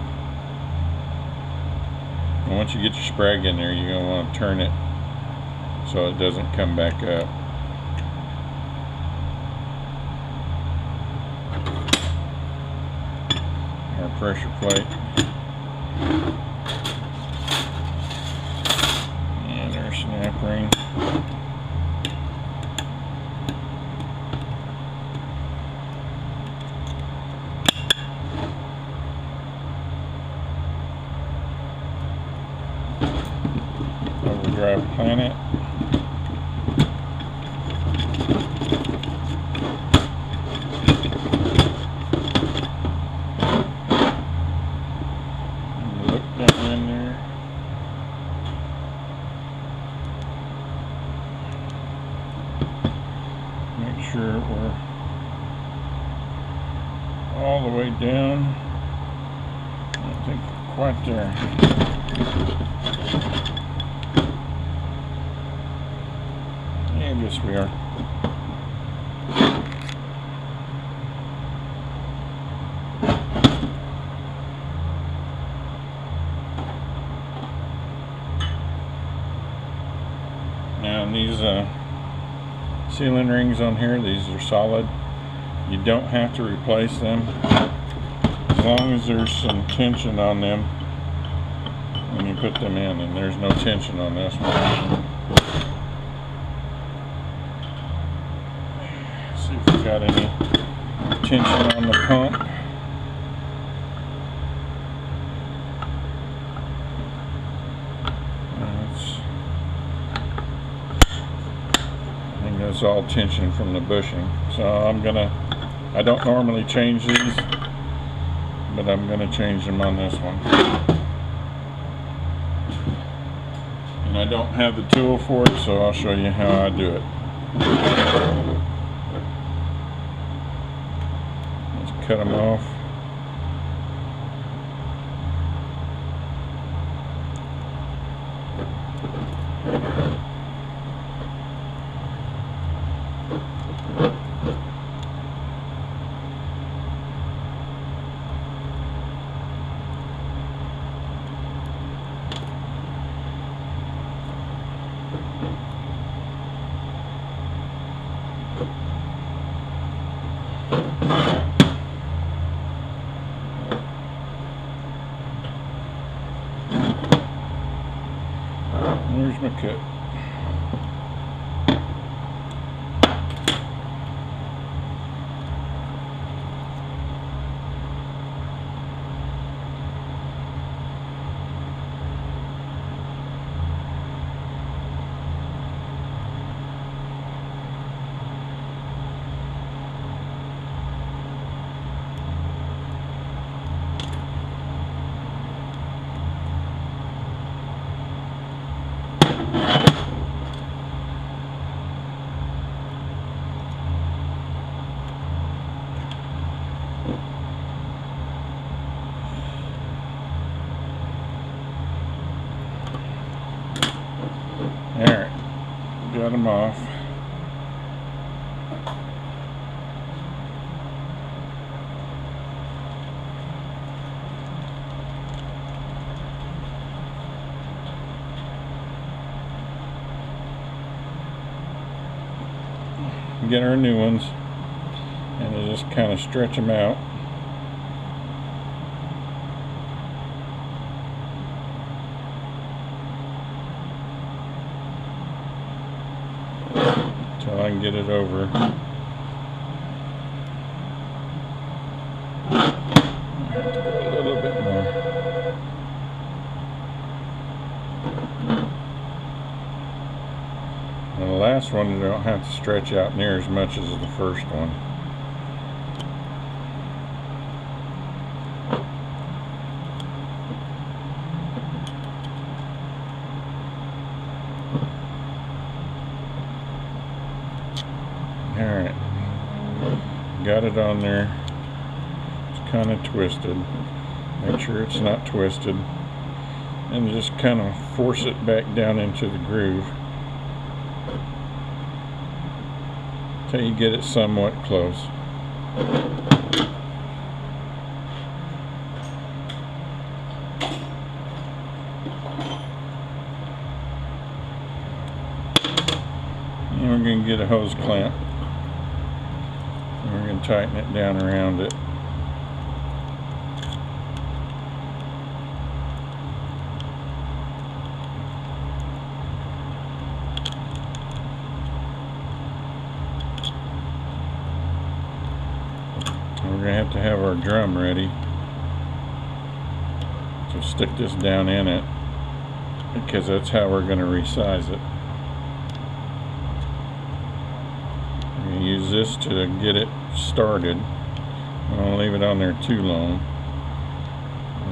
And once you get your sprag in there, you're going to want to turn it so it doesn't come back up. Our pressure plate. And our snap ring. Overdrive Planet. Look down in there. Make sure we're all the way down. I don't think we're quite there. Yeah, I guess we are. Now these sealing rings on here, these are solid. You don't have to replace them as long as there's some tension on them when you put them in, and there's no tension on this one. Let's see if we got any tension on the pump. It's all tension from the bushing, so I don't normally change these, but I'm gonna change them on this one. And I don't have the tool for it, so I'll show you how I do it. Let's cut them off. There's my cut. Alright, got them off. Get our new ones, and I just kind of stretch them out. Until I can get it over. A little bit more. And the last one, you don't have to stretch out near as much as the first one. Alright, got it on there. It's kind of twisted. Make sure it's not twisted. And just kind of force it back down into the groove till you get it somewhat close. And we're going to get a hose clamp. And we're going to tighten it down around it. We're going to have our drum ready. So stick this down in it, because that's how we're going to resize it. We're going to use this to get it started. We don't want to leave it on there too long.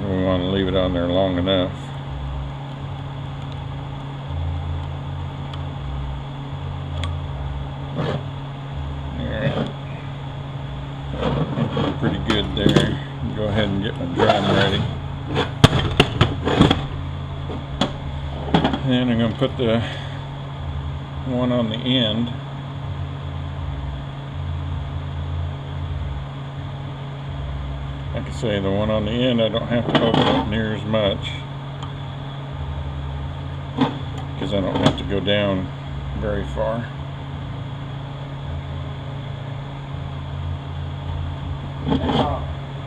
We want to leave it on there long enough. I think we're pretty good there. Go ahead and get my drum ready. And then I'm going to put the one on the end. Like I say, the one on the end I don't have to open up near as much because I don't have to go down very far.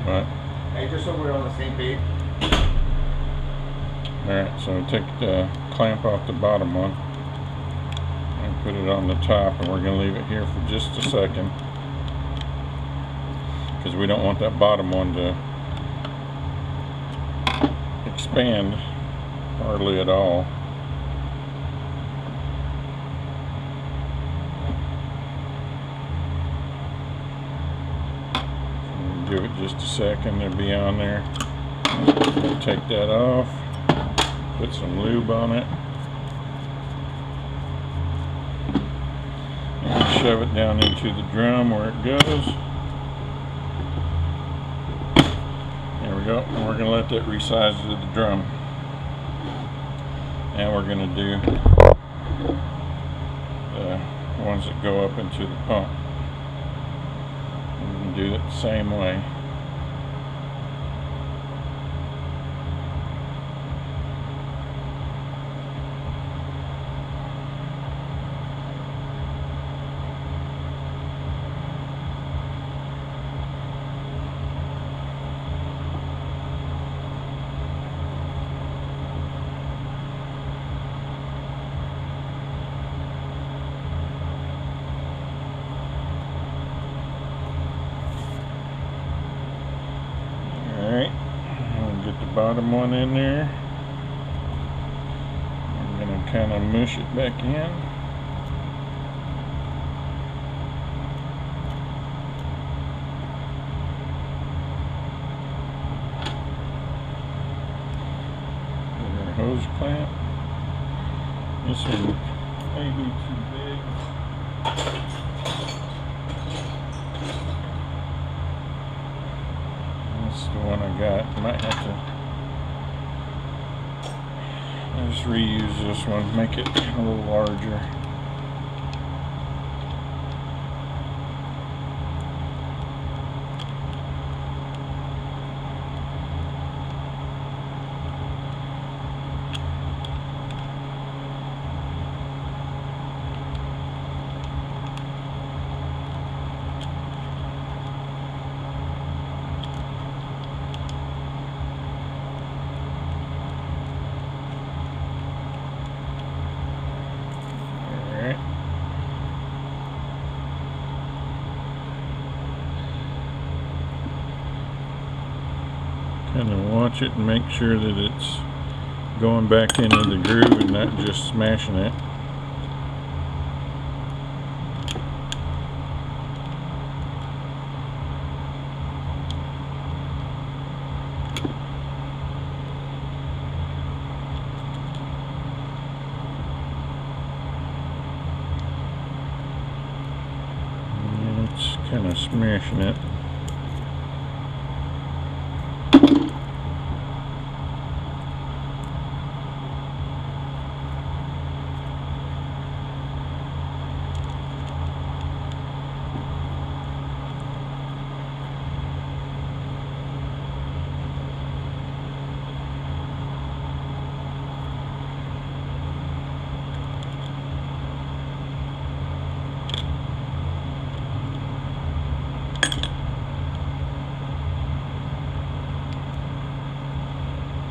What? Hey, just so we're on the same page. Alright, so take the clamp off the bottom one and put it on the top, and we're going to leave it here for just a second because we don't want that bottom one to expand hardly at all. So give it just a second, it'll be on there. We'll take that off, put some lube on it, and shove it down into the drum where it goes. There we go, and we're going to let that resize to the drum. And we're going to do the ones that go up into the pump. We're going to do it the same way. Bottom one in there. I'm going to kind of mush it back in. Put our hose clamp. This one may be too big. That's the one I got. Might have to just reuse this one, make it a little larger. Kind of watch it and make sure that it's going back into the groove and not just smashing it. And it's kind of smashing it.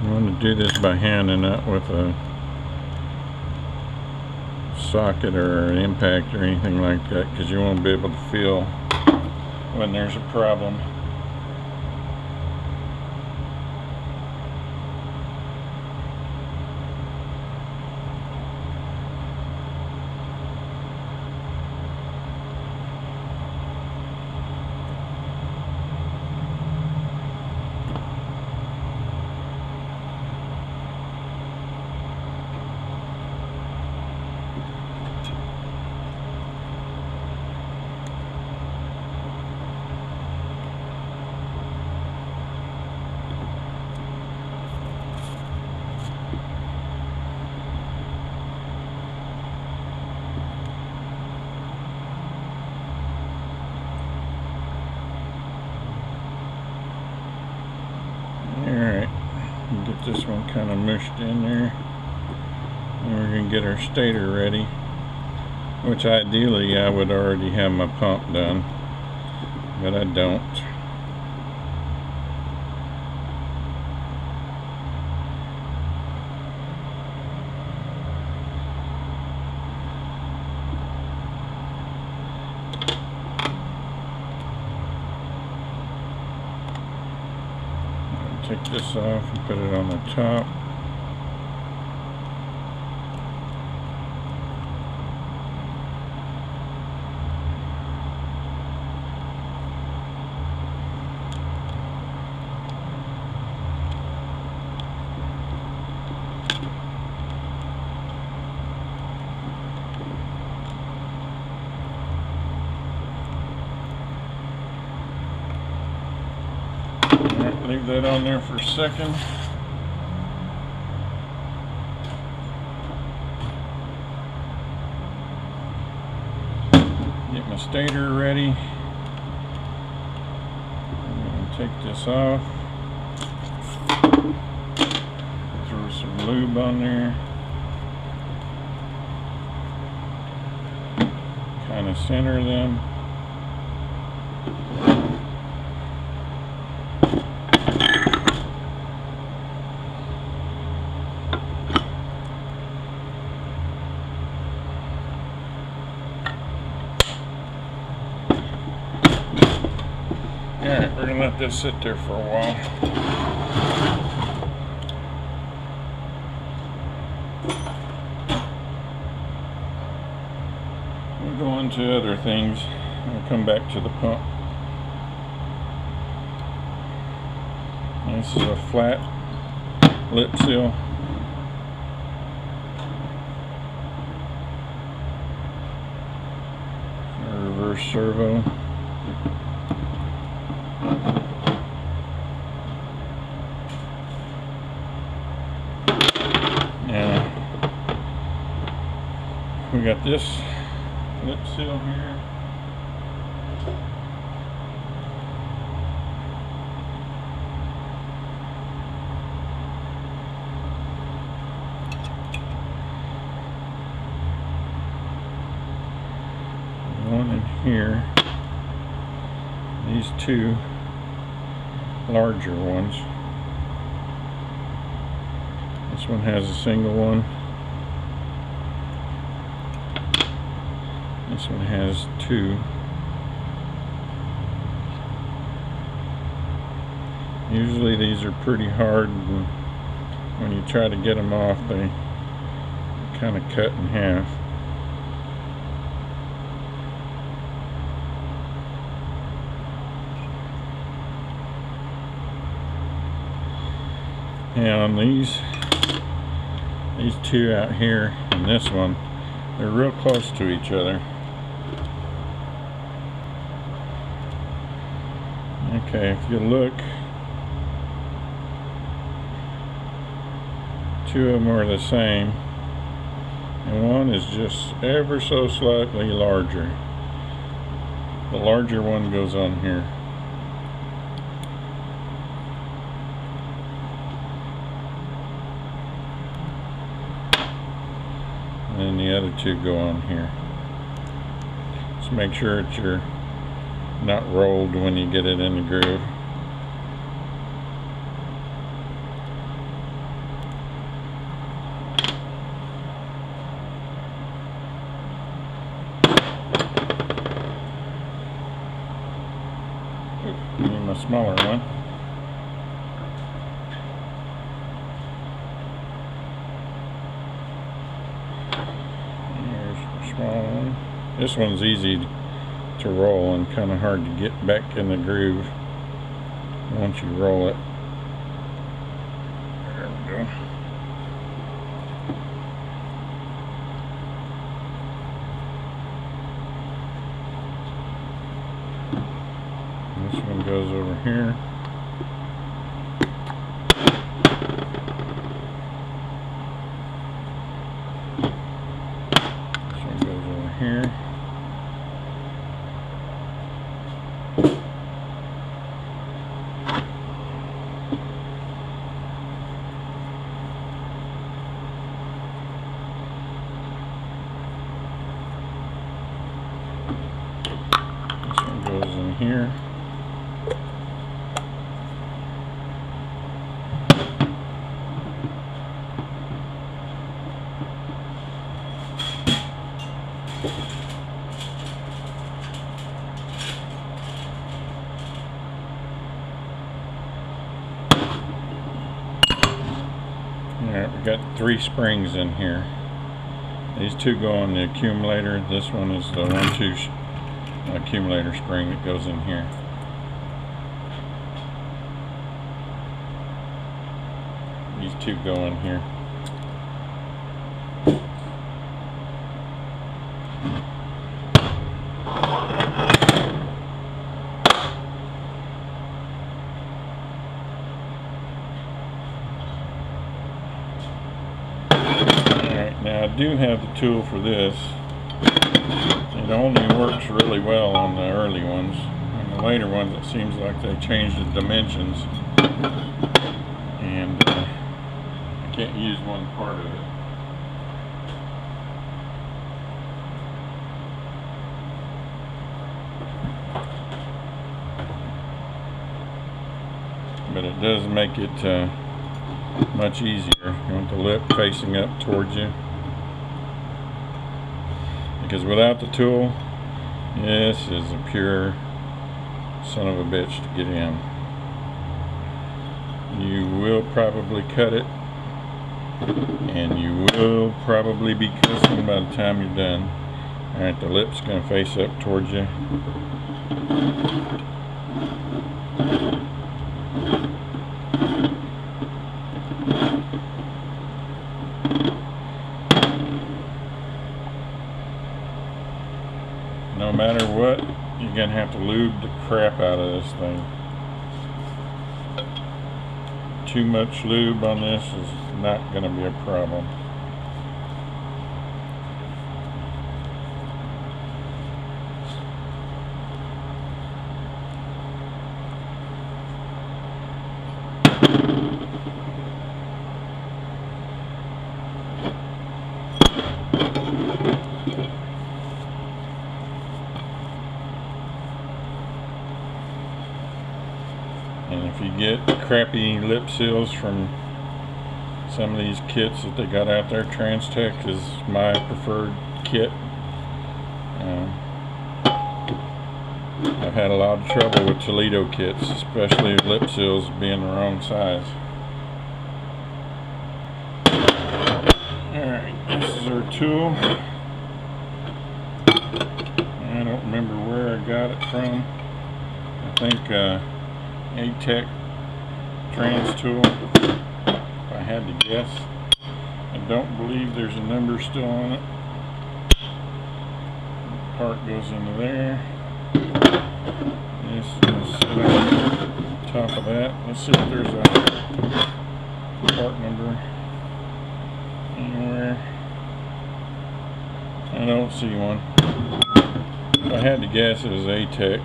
You want to do this by hand and not with a socket or an impact or anything like that, because you won't be able to feel when there's a problem. Get this one kind of mushed in there. And we're going to get our stator ready, which ideally I would already have my pump done, but I don't. Take this off and put it on the top. Leave that on there for a second. Get my stator ready. I'm going to take this off. Throw some lube on there. Kind of center them. Alright, we're going to let this sit there for a while. We'll go on to other things. We'll come back to the pump. This is a flat lip seal. A reverse servo. We got this lip seal here. One in here. These two larger ones. This one has a single one. This one has two. Usually these are pretty hard, and when you try to get them off, they kind of cut in half. And on these two out here and this one, they're real close to each other. Okay, if you look, two of them are the same, and one is just ever so slightly larger. The larger one goes on here. And the other two go on here. Just make sure that you're not rolled when you get it in the groove. Need my smaller one. Here's the small one. This one's easy to roll and kind of hard to get back in the groove once you roll it. There we go. This one goes over here. This one goes over here. here. Alright, we got 3 springs in here. These 2 go on the accumulator. This one is the 1-2 accumulator spring that goes in here. These 2 go in here. Now I do have the tool for this. It only works really well on the early ones. On the later ones it seems like they changed the dimensions and I can't use one part of it. But it does make it much easier. You want the lip facing up towards you. Because without the tool, this is a pure son of a bitch to get in. You will probably cut it, and you will probably be cussing by the time you're done. Alright, the lip's going to face up towards you. No matter what, you're going to have to lube the crap out of this thing. Too much lube on this is not going to be a problem. And if you get crappy lip seals from some of these kits that they got out there, Transtech is my preferred kit. I've had a lot of trouble with Toledo kits, especially lip seals being the wrong size. Alright, this is our tool. I don't remember where I got it from. I think A-Tech trans tool, if I had to guess. I don't believe there's a number still on it. The part goes into there. This is sit on top of that. Let's see if there's a part number anywhere. I don't see one. If I had to guess, it was A-Tech.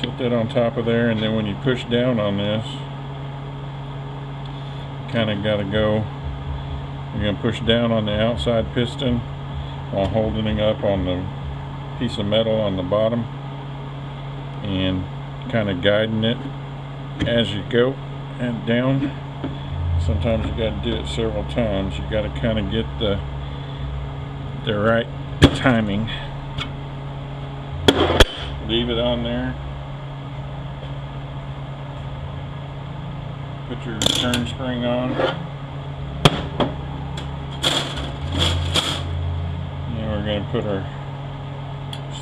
Set that on top of there, and then when you push down on this, you kind of got to go. You're going to push down on the outside piston while holding it up on the piece of metal on the bottom and kind of guiding it as you go and down. Sometimes you got to do it several times. You got to kind of get the right timing. Leave it on there. Put your return spring on. And we're going to put our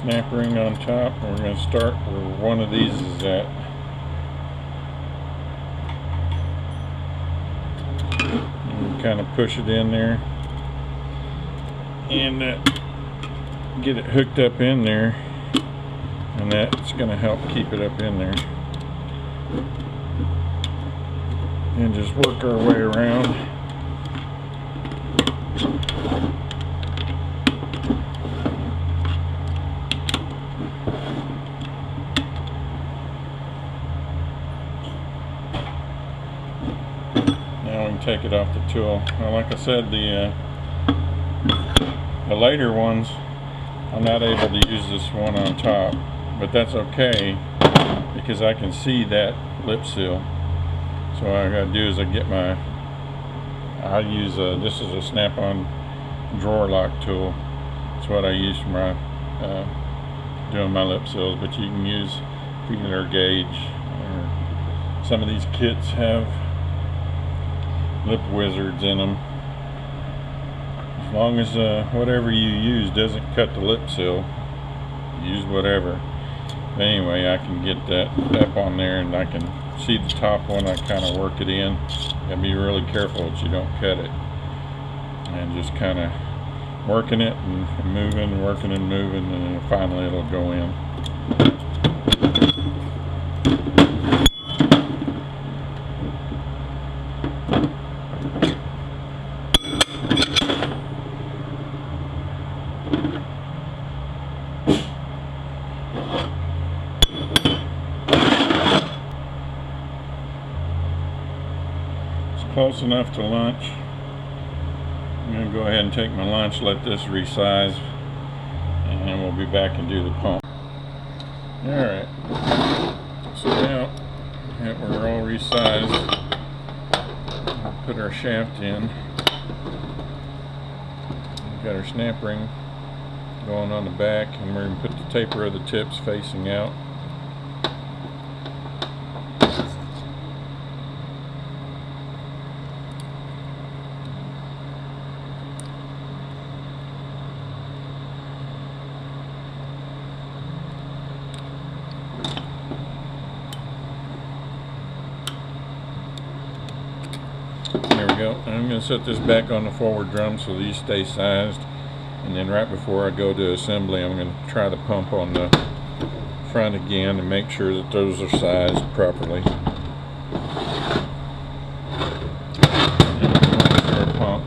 snap ring on top. We're going to start where one of these is at. And kind of push it in there. And get it hooked up in there. And that's going to help keep it up in there. And just work our way around. Now we can take it off the tool. Now, like I said, the later ones, I'm not able to use this one on top, but that's okay because I can see that lip seal. So what I gotta do is I use this is a snap-on drawer lock tool. It's what I use for my doing my lip seals, but you can use feeler gauge, or some of these kits have lip wizards in them. As long as whatever you use doesn't cut the lip seal, use whatever. But anyway, I can get that up on there and I can see the top one. I kind of work it in. You gotta be really careful that you don't cut it. And just kind of working it and moving, working and moving, and then finally it'll go in. Close enough to lunch. I'm going to go ahead and take my lunch, let this resize, and then we'll be back and do the pump. Alright, so now that we're all resized, we'll put our shaft in. We've got our snap ring going on the back, and we're going to put the taper of the tips facing out. There we go. I'm going to set this back on the forward drum so these stay sized, and then right before I go to assembly I'm going to try the pump on the front again and make sure that those are sized properly. Our pump.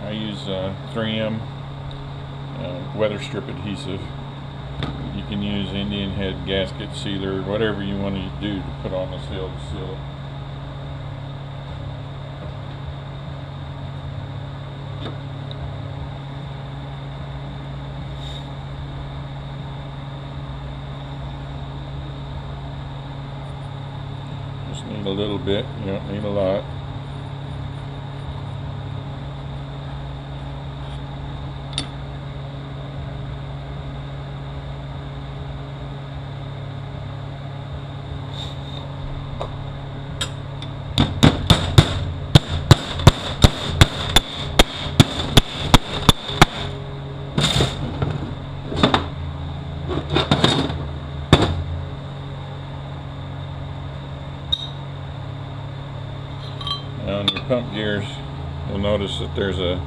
I use 3M weather strip adhesive. You can use Indian head gasket sealer, whatever you want to do to put on the seal to seal it. Just need a little bit, you don't need a lot. On your pump gears, you'll notice that there's a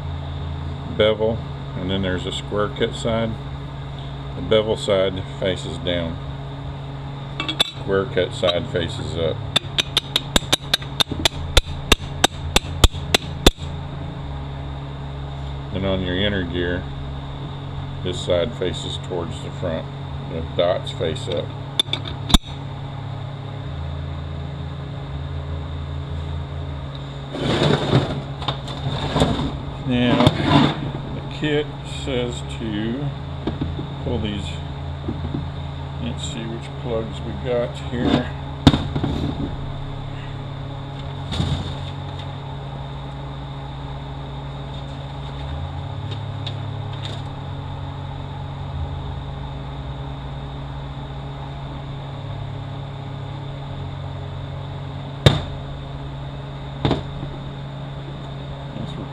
bevel and then there's a square cut side. The bevel side faces down. Square cut side faces up. And on your inner gear, this side faces towards the front. The dots face up. Now, the kit says to pull these, let's see which plugs we got here.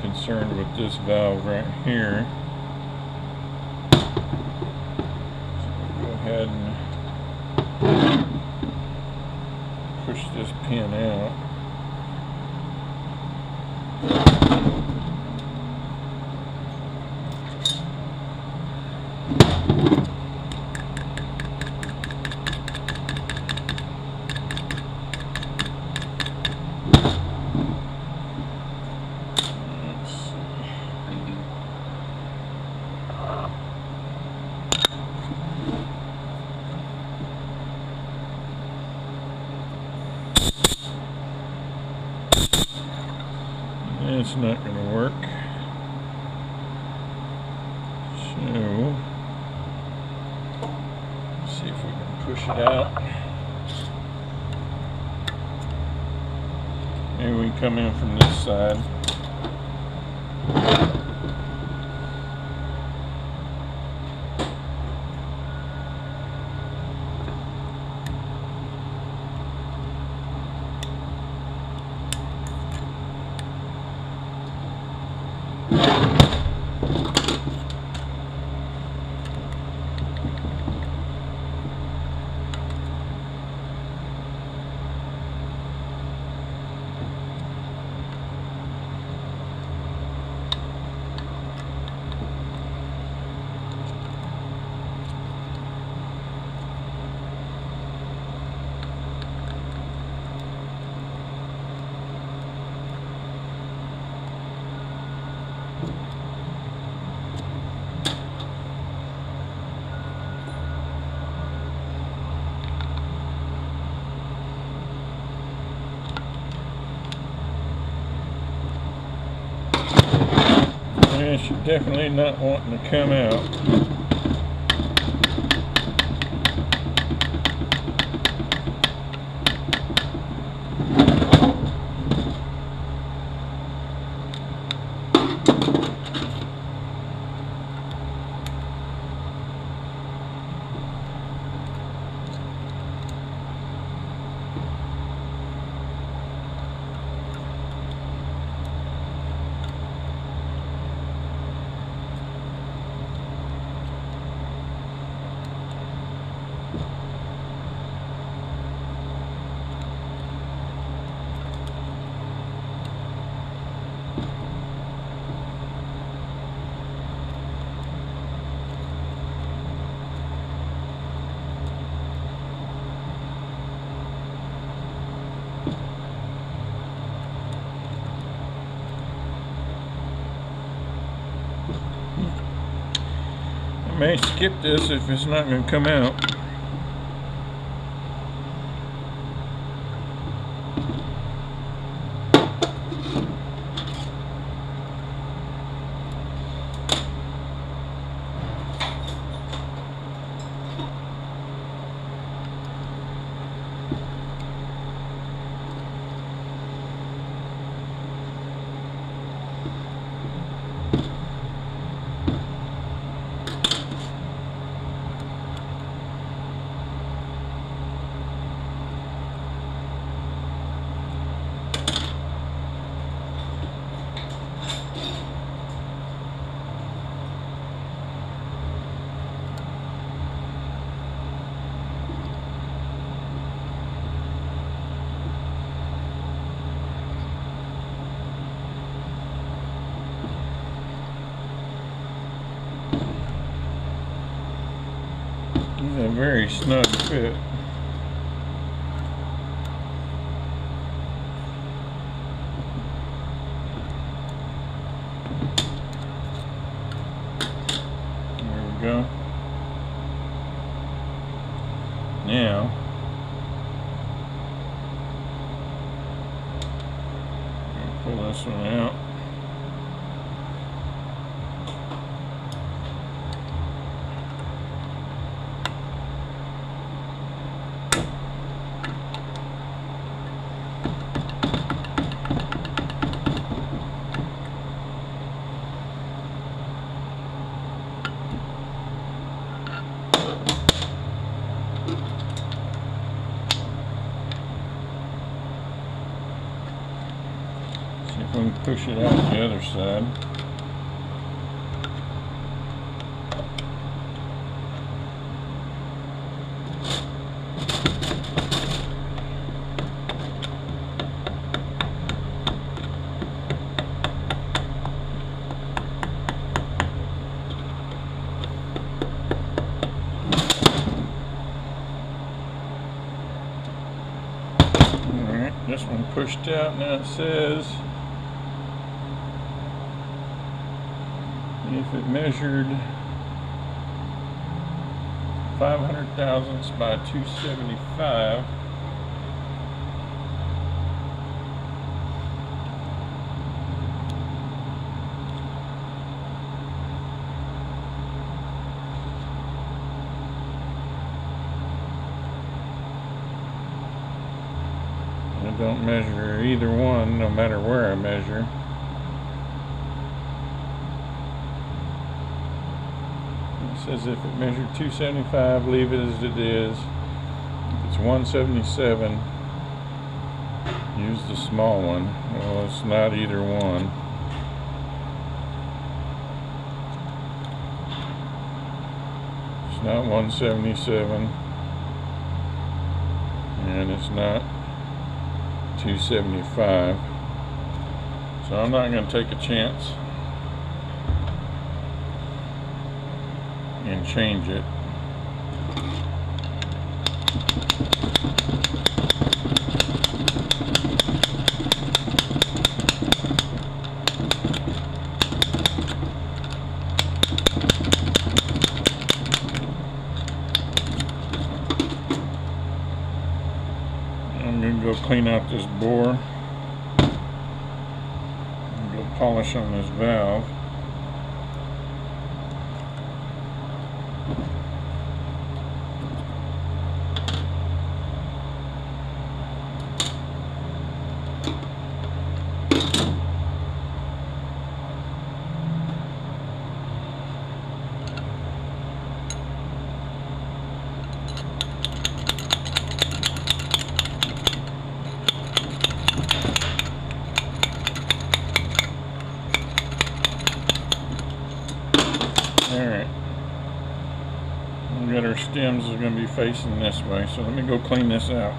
Concerned with this valve right here. So we'll go ahead and push this pin out. It's not going to work. push it out. Maybe we can come in from this side. Yeah, she's definitely not wanting to come out. I may skip this if it's not going to come out. A very snug fit. There we go. Now, pull this one out. See if we can push it out the other side. Alright, this one pushed out. Now it says if it measured 500 thousandths by 275, don't measure either one, no matter where I measure. It says if it measured 275, leave it as it is. If it's 177, use the small one. Well, it's not either one. It's not 177, and it's not 275. So I'm not going to take a chance and change it. I'm going to go clean out this bore and go polish on this valve. Alright, we got our stems are going to be facing this way, so let me go clean this out.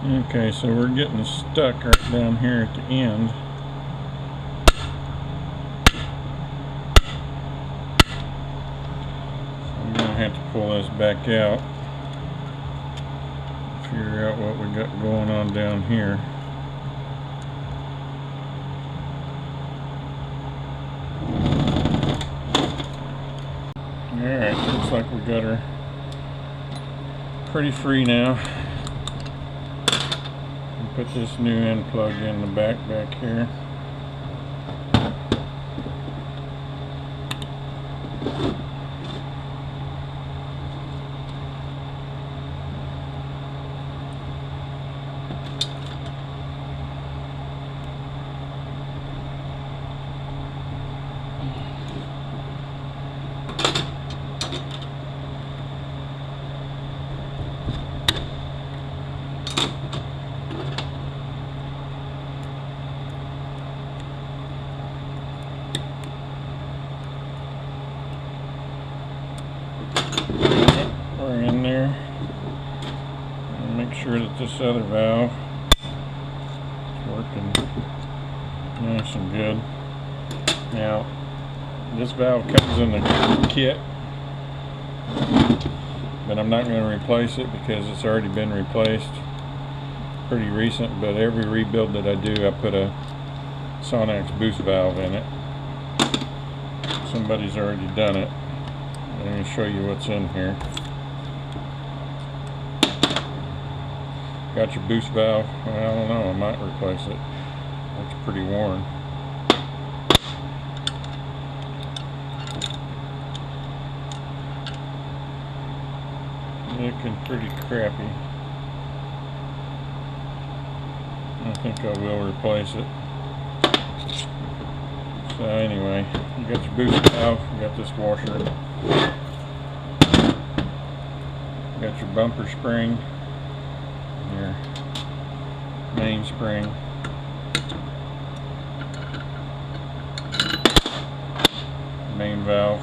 Okay, so we're getting stuck right down here at the end. pull this back out. Figure out what we got going on down here. Alright, looks like we got her pretty free now. Put this new end plug in the back here. We're in there. And make sure that this other valve is working nice and good. Now, this valve comes in the kit, but I'm not going to replace it because it's already been replaced. Pretty recent, but every rebuild that I do, I put a Sonax boost valve in it. Somebody's already done it. Let me show you what's in here. Got your boost valve. Well, I don't know, I might replace it. It's pretty worn. Looking pretty crappy. I think I will replace it. So anyway, you got your boost valve, you got this washer, you got your bumper spring, your main spring, main valve,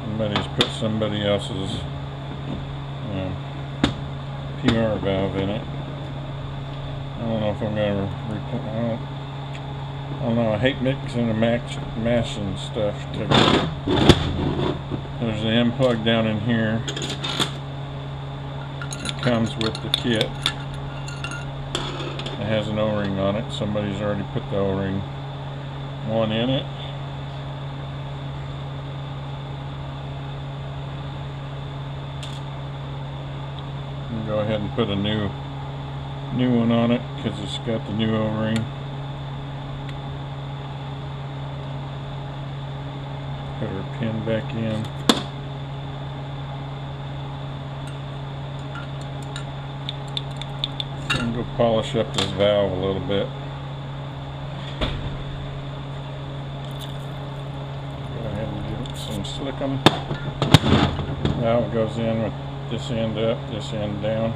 somebody's put somebody else's PR valve in it. I don't know if I'm going to I don't know, I hate mixing and mashing stuff together. There's an end plug down in here. It comes with the kit. It has an O-ring on it. Somebody's already put the O-ring one in it. Go ahead and put a new one on it because it's got the new O-ring. Put our pin back in. And go polish up this valve a little bit. Go ahead and give it some slickum. Valve goes in with this end up, this end down.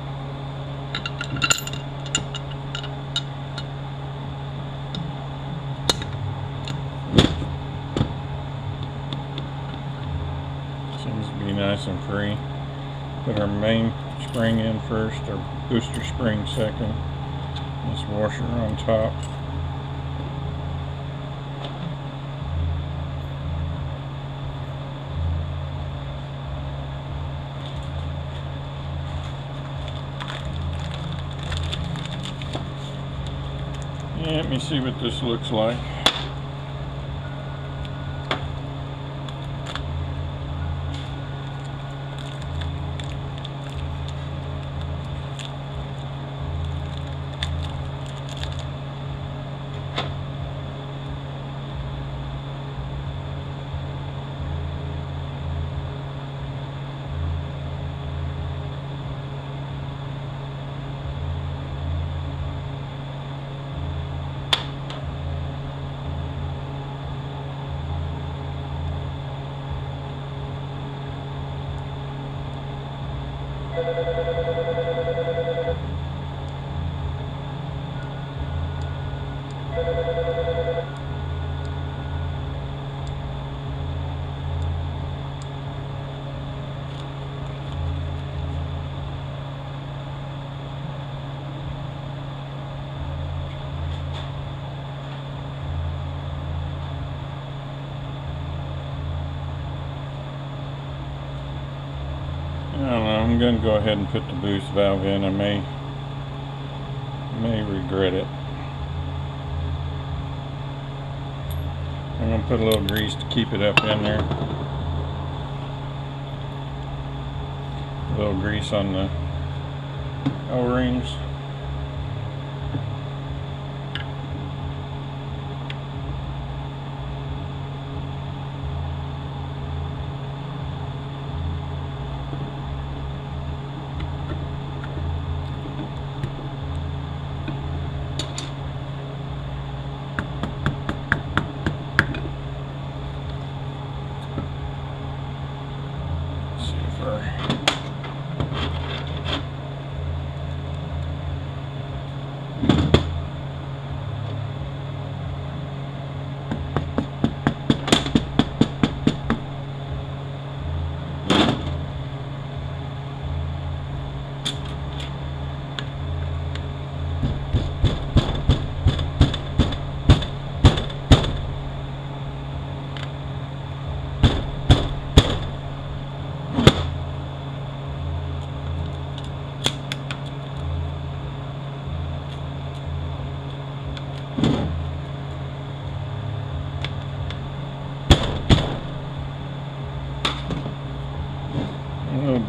Seems to be nice and free. Put our main spring in first, our booster spring second. This washer on top. Let me see what this looks like. don't know, I'm going to go ahead and put the boost valve in. I may regret it. I'm going to put a little grease to keep it up in there. A little grease on the O-rings.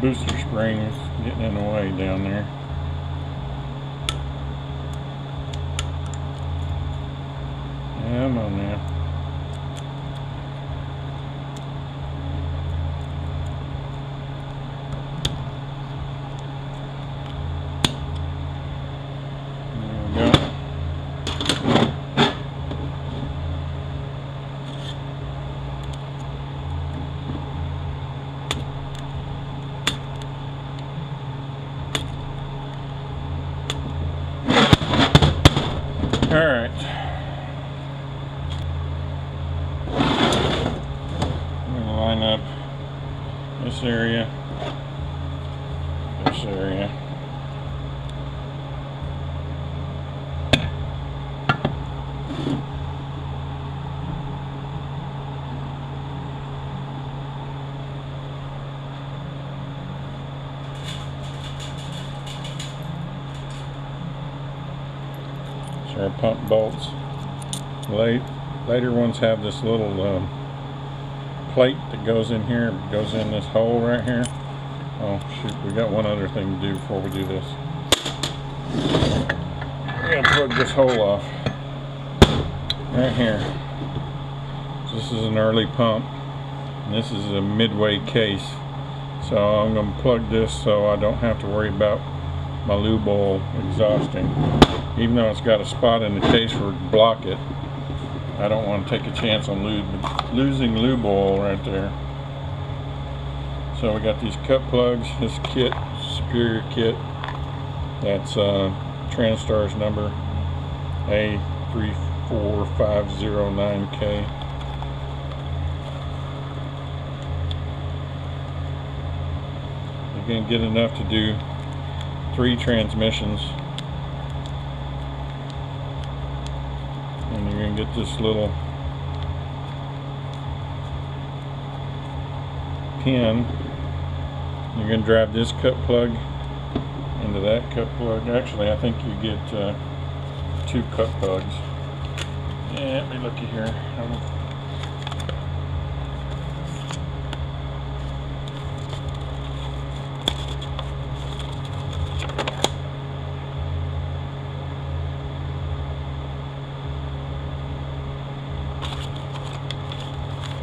Booster spring is getting in the way down there. Come on now. There we go. Alright. I'm going to line up this area, this area. Our pump bolts. Later ones have this little plate that goes in here, goes in this hole right here. Oh shoot, we got one other thing to do before we do this. We're gonna plug this hole off right here. This is an early pump, and this is a midway case. So I'm gonna plug this so I don't have to worry about my lube oil exhausting. Even though it's got a spot in the case where to block it, I don't want to take a chance on losing lube oil right there. So we got these cut plugs, this kit, Superior kit, that's Transtar's number A34509K. You're going to get enough to do 3 transmissions. And you're going to get this little pin. You're going to drive this cut plug into that cut plug. Actually, I think you get 2 cut plugs. Yeah, let me looky here.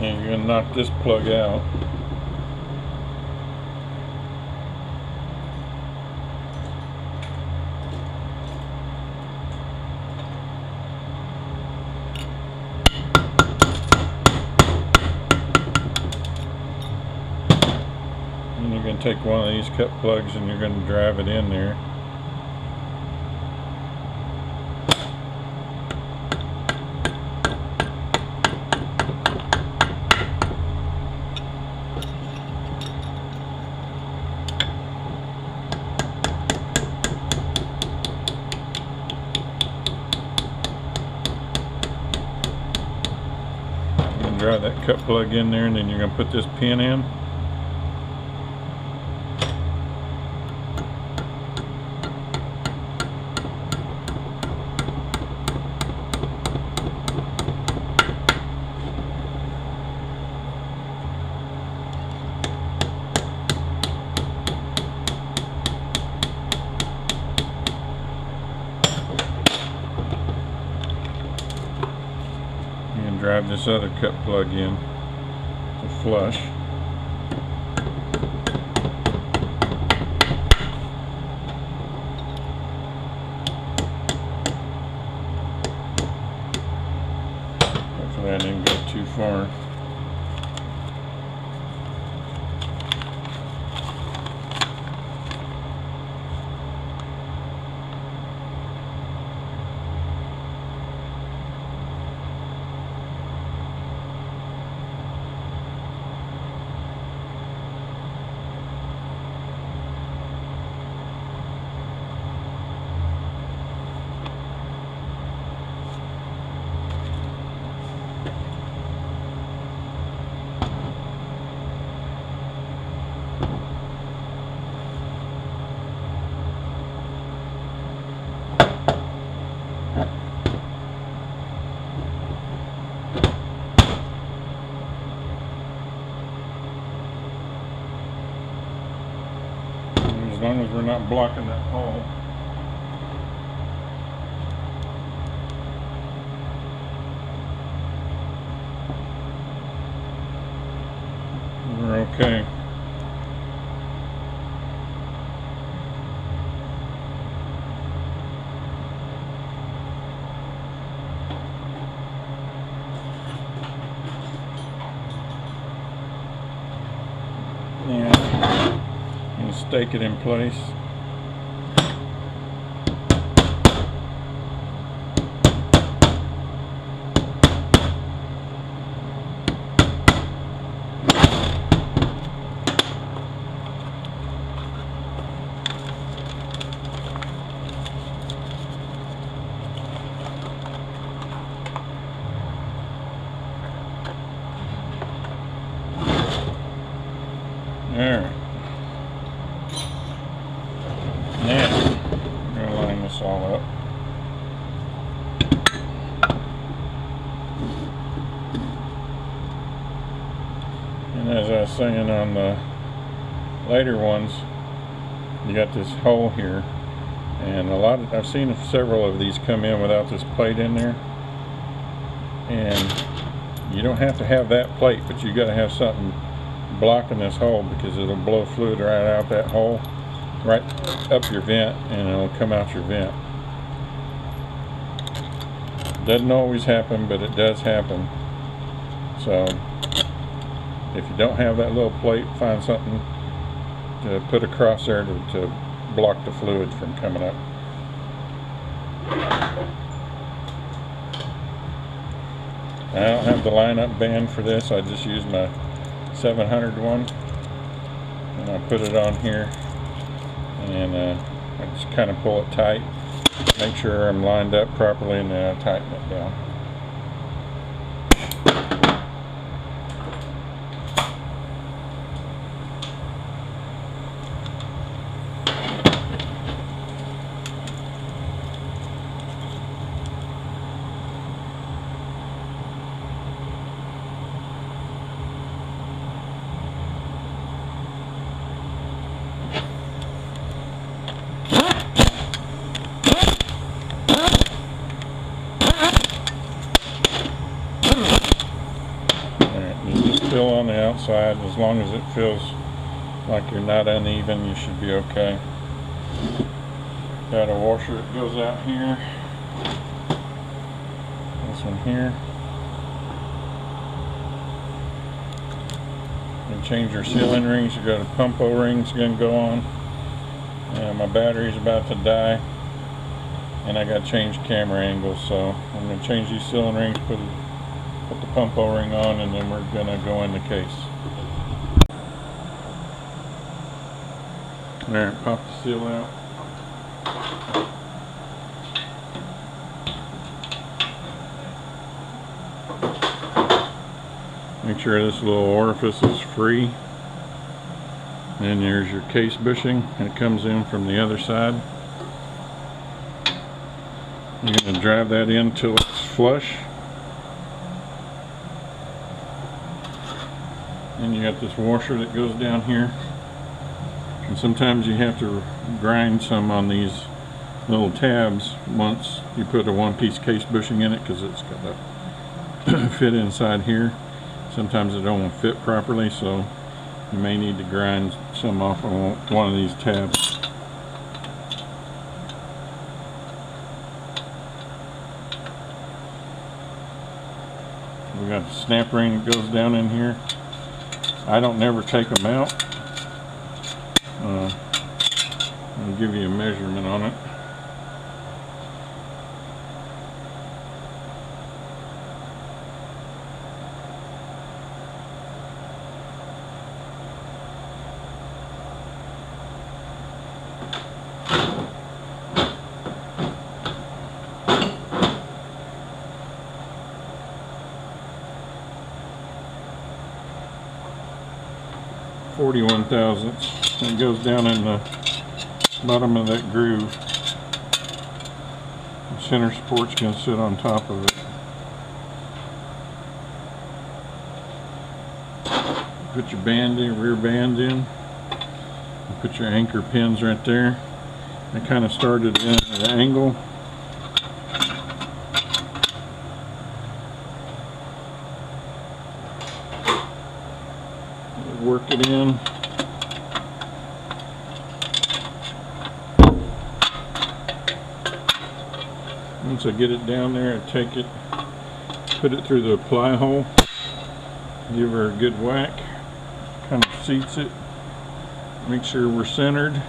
And you're going to knock this plug out. And you're going to take one of these cut plugs and you're going to drive it in there. Drive that cut plug in there, and then you're going to put this pin in. drive this other cut plug in to flush. Hopefully I didn't go too far. As long as we're not blocking that hole. We're okay. And stake it in place. Alright. Now, I'm going to line this all up. And as I was saying on the later ones, you got this hole here. And I've seen several of these come in without this plate in there. And you don't have to have that plate, but you got to have something blocking this hole, because it'll blow fluid right out that hole, right up your vent, and it'll come out your vent. Doesn't always happen, but it does happen. So if you don't have that little plate, find something to put across there to block the fluid from coming up. I don't have the line-up band for this. I just use my 700 one, and I put it on here, and I just kind of pull it tight, make sure I'm lined up properly, and then I tighten it down. Fill on the outside. As long as it feels like you're not uneven, you should be okay. Got a washer that goes out here. This one here. You can change your sealing rings. You got a pump O-rings going to go on. My battery's about to die, and I got to change camera angles, so I'm going to change these sealing rings, put the pump O-ring on, and then we're going to go in the case. There, pop the seal out. Make sure this little orifice is free. And there's your case bushing. It comes in from the other side. You're going to drive that in till it's flush. And you got this washer that goes down here, and sometimes you have to grind some on these little tabs once you put a one-piece case bushing in it, because it's got a fit inside here. Sometimes it don't fit properly, so you may need to grind some off on one of these tabs. We got the snap ring that goes down in here. I don't never take them out. I'll give you a measurement on it. .41 thousandths. It goes down in the bottom of that groove. The center support's going to sit on top of it. Put your band in, rear band in. And put your anchor pins right there. I kind of started in at an angle. Work it in. Once I get it down there, I take it, put it through the ply hole, give her a good whack, kind of seats it, make sure we're centered.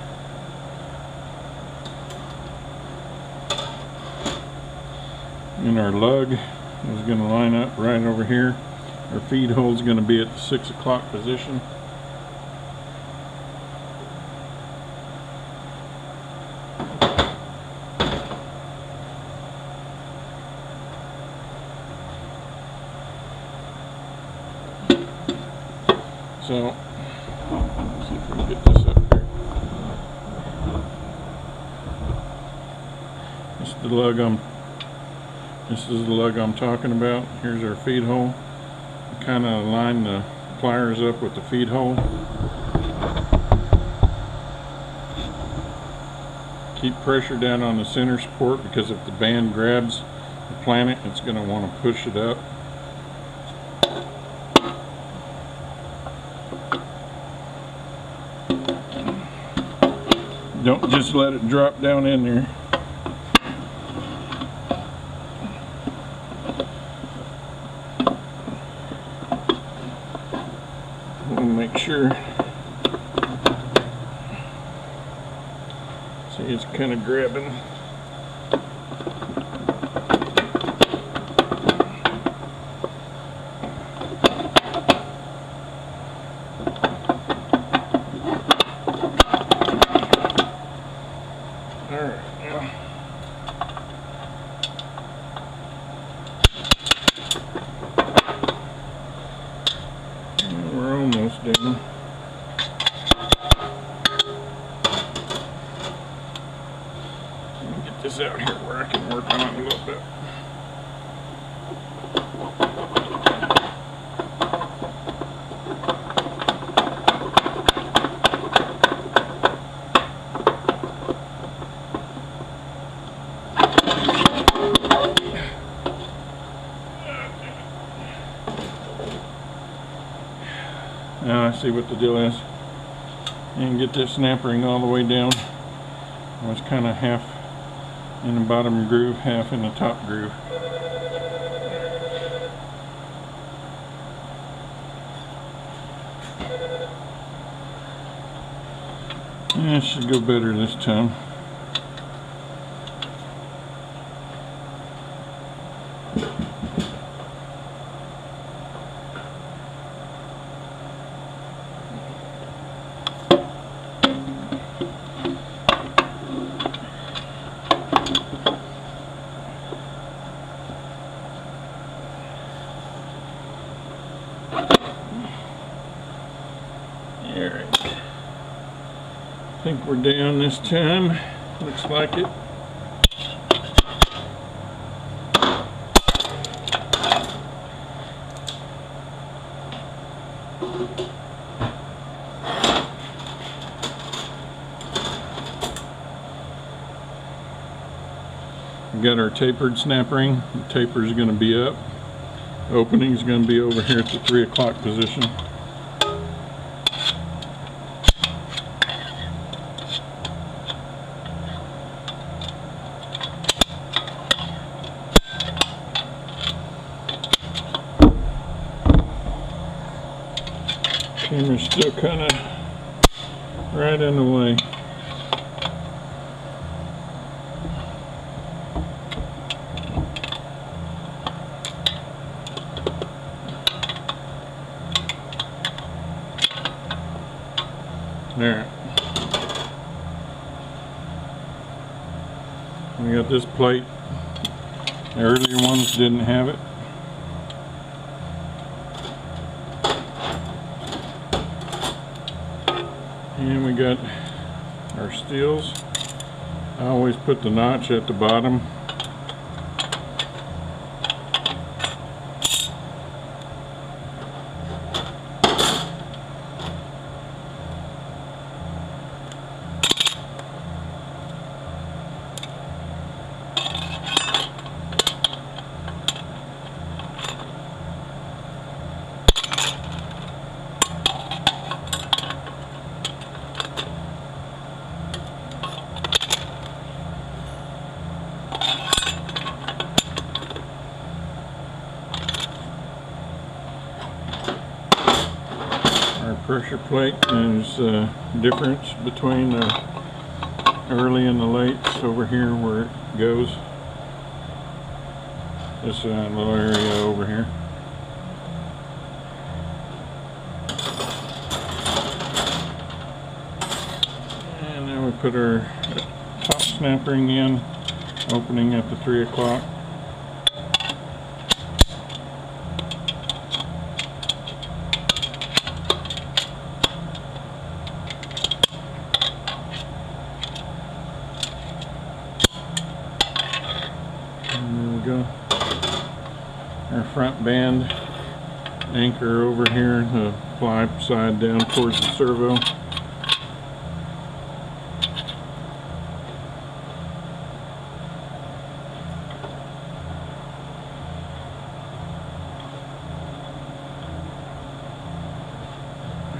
And our lug is going to line up right over here. Our feed hole is going to be at the 6 o'clock position. So, let's see if we can get this up here. This is the lug I'm talking about. Here's our feed hole. Kind of line the pliers up with the feed hole. Keep pressure down on the center support, because if the band grabs the planet, it's going to want to push it up. Don't just let it drop down in there. Make sure. See, it's kind of grabbing. Down. Let me get this out here where I can work on it a little bit. Now I see what the deal is. And get this snap ring all the way down. I was kind of half in the bottom groove, half in the top groove. And it should go better this time. Alright. I think we're down this time. Looks like it. We got our tapered snap ring. The taper is going to be up. Opening's going to be over here at the 3 o'clock position. Camera's still kind of right in the way. There. We got this plate. The earlier ones didn't have it. And we got our steels. I always put the notch at the bottom. Pressure plate, and there's a difference between the early and the lates over here where it goes. This little area over here. And then we put our top snap ring in, opening at the 3 o'clock. Go. Our front band anchor over here, the fly side down towards the servo.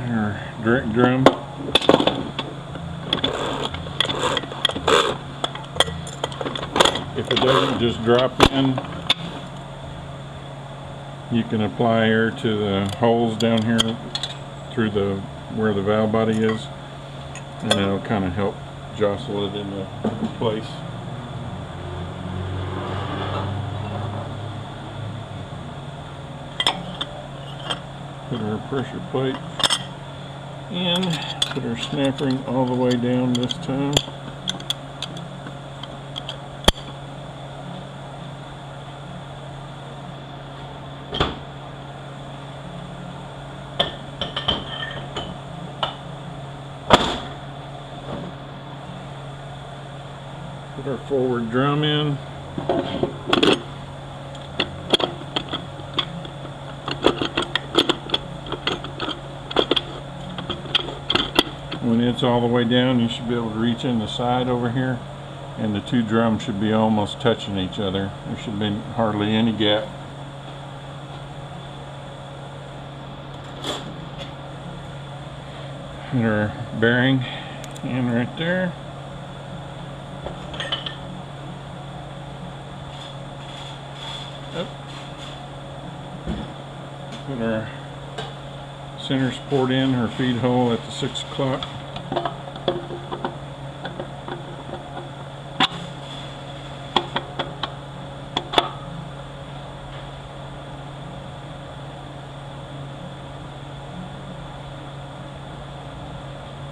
Our direct drum. If it doesn't just drop in, you can apply air to the holes down here through where the valve body is, and it'll kind of help jostle it into place. Put our pressure plate in, put our snap ring all the way down this time. Put our forward drum in. When it's all the way down, you should be able to reach in the side over here, and the 2 drums should be almost touching each other. There should be hardly any gap. And our bearing in right there. Put our center support in, her feed hole at the 6 o'clock.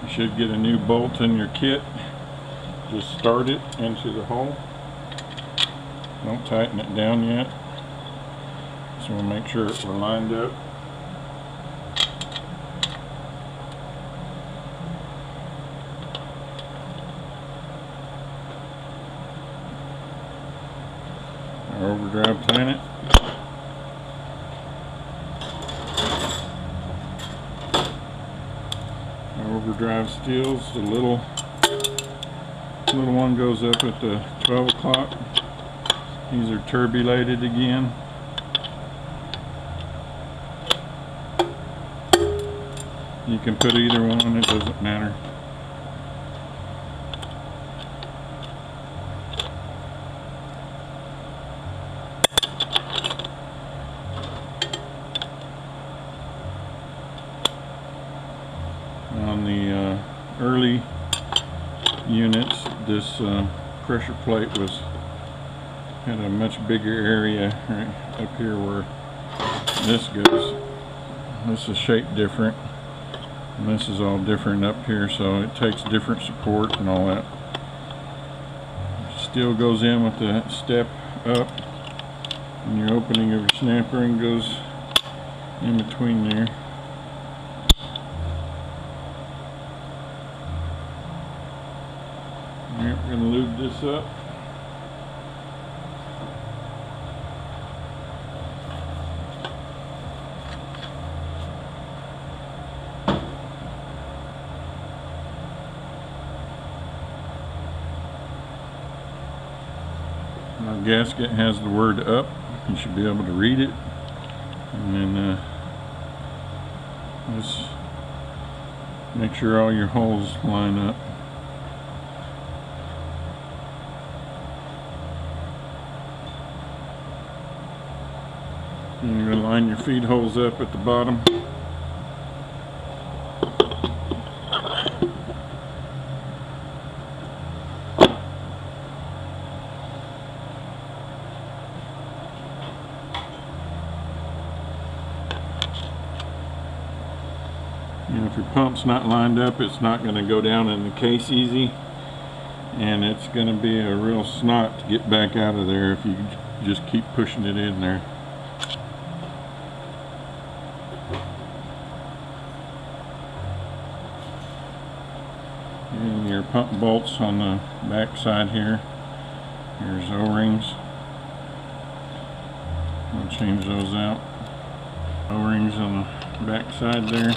You should get a new bolt in your kit. Just start it into the hole. Don't tighten it down yet. So we'll make sure we're lined up. Our overdrive planet. Our overdrive steels, the little one goes up at the 12 o'clock. These are turbulated again. You can put either one, it doesn't matter. On the early units, this pressure plate had a much bigger area right up here where this goes. This is shaped different, and this is all different up here, so it takes different support and all that. Still goes in with the step up, and your opening of your snap ring goes in between there. Alright, we're going to lube this up. Our gasket has the word up. You should be able to read it. And then just make sure all your holes line up. And you're going to line your feed holes up at the bottom. If your pump's not lined up, it's not going to go down in the case easy, and it's going to be a real snot to get back out of there if you just keep pushing it in there. And your pump bolts on the back side here, here's O-rings. I'll change those out. O-rings on the back side there.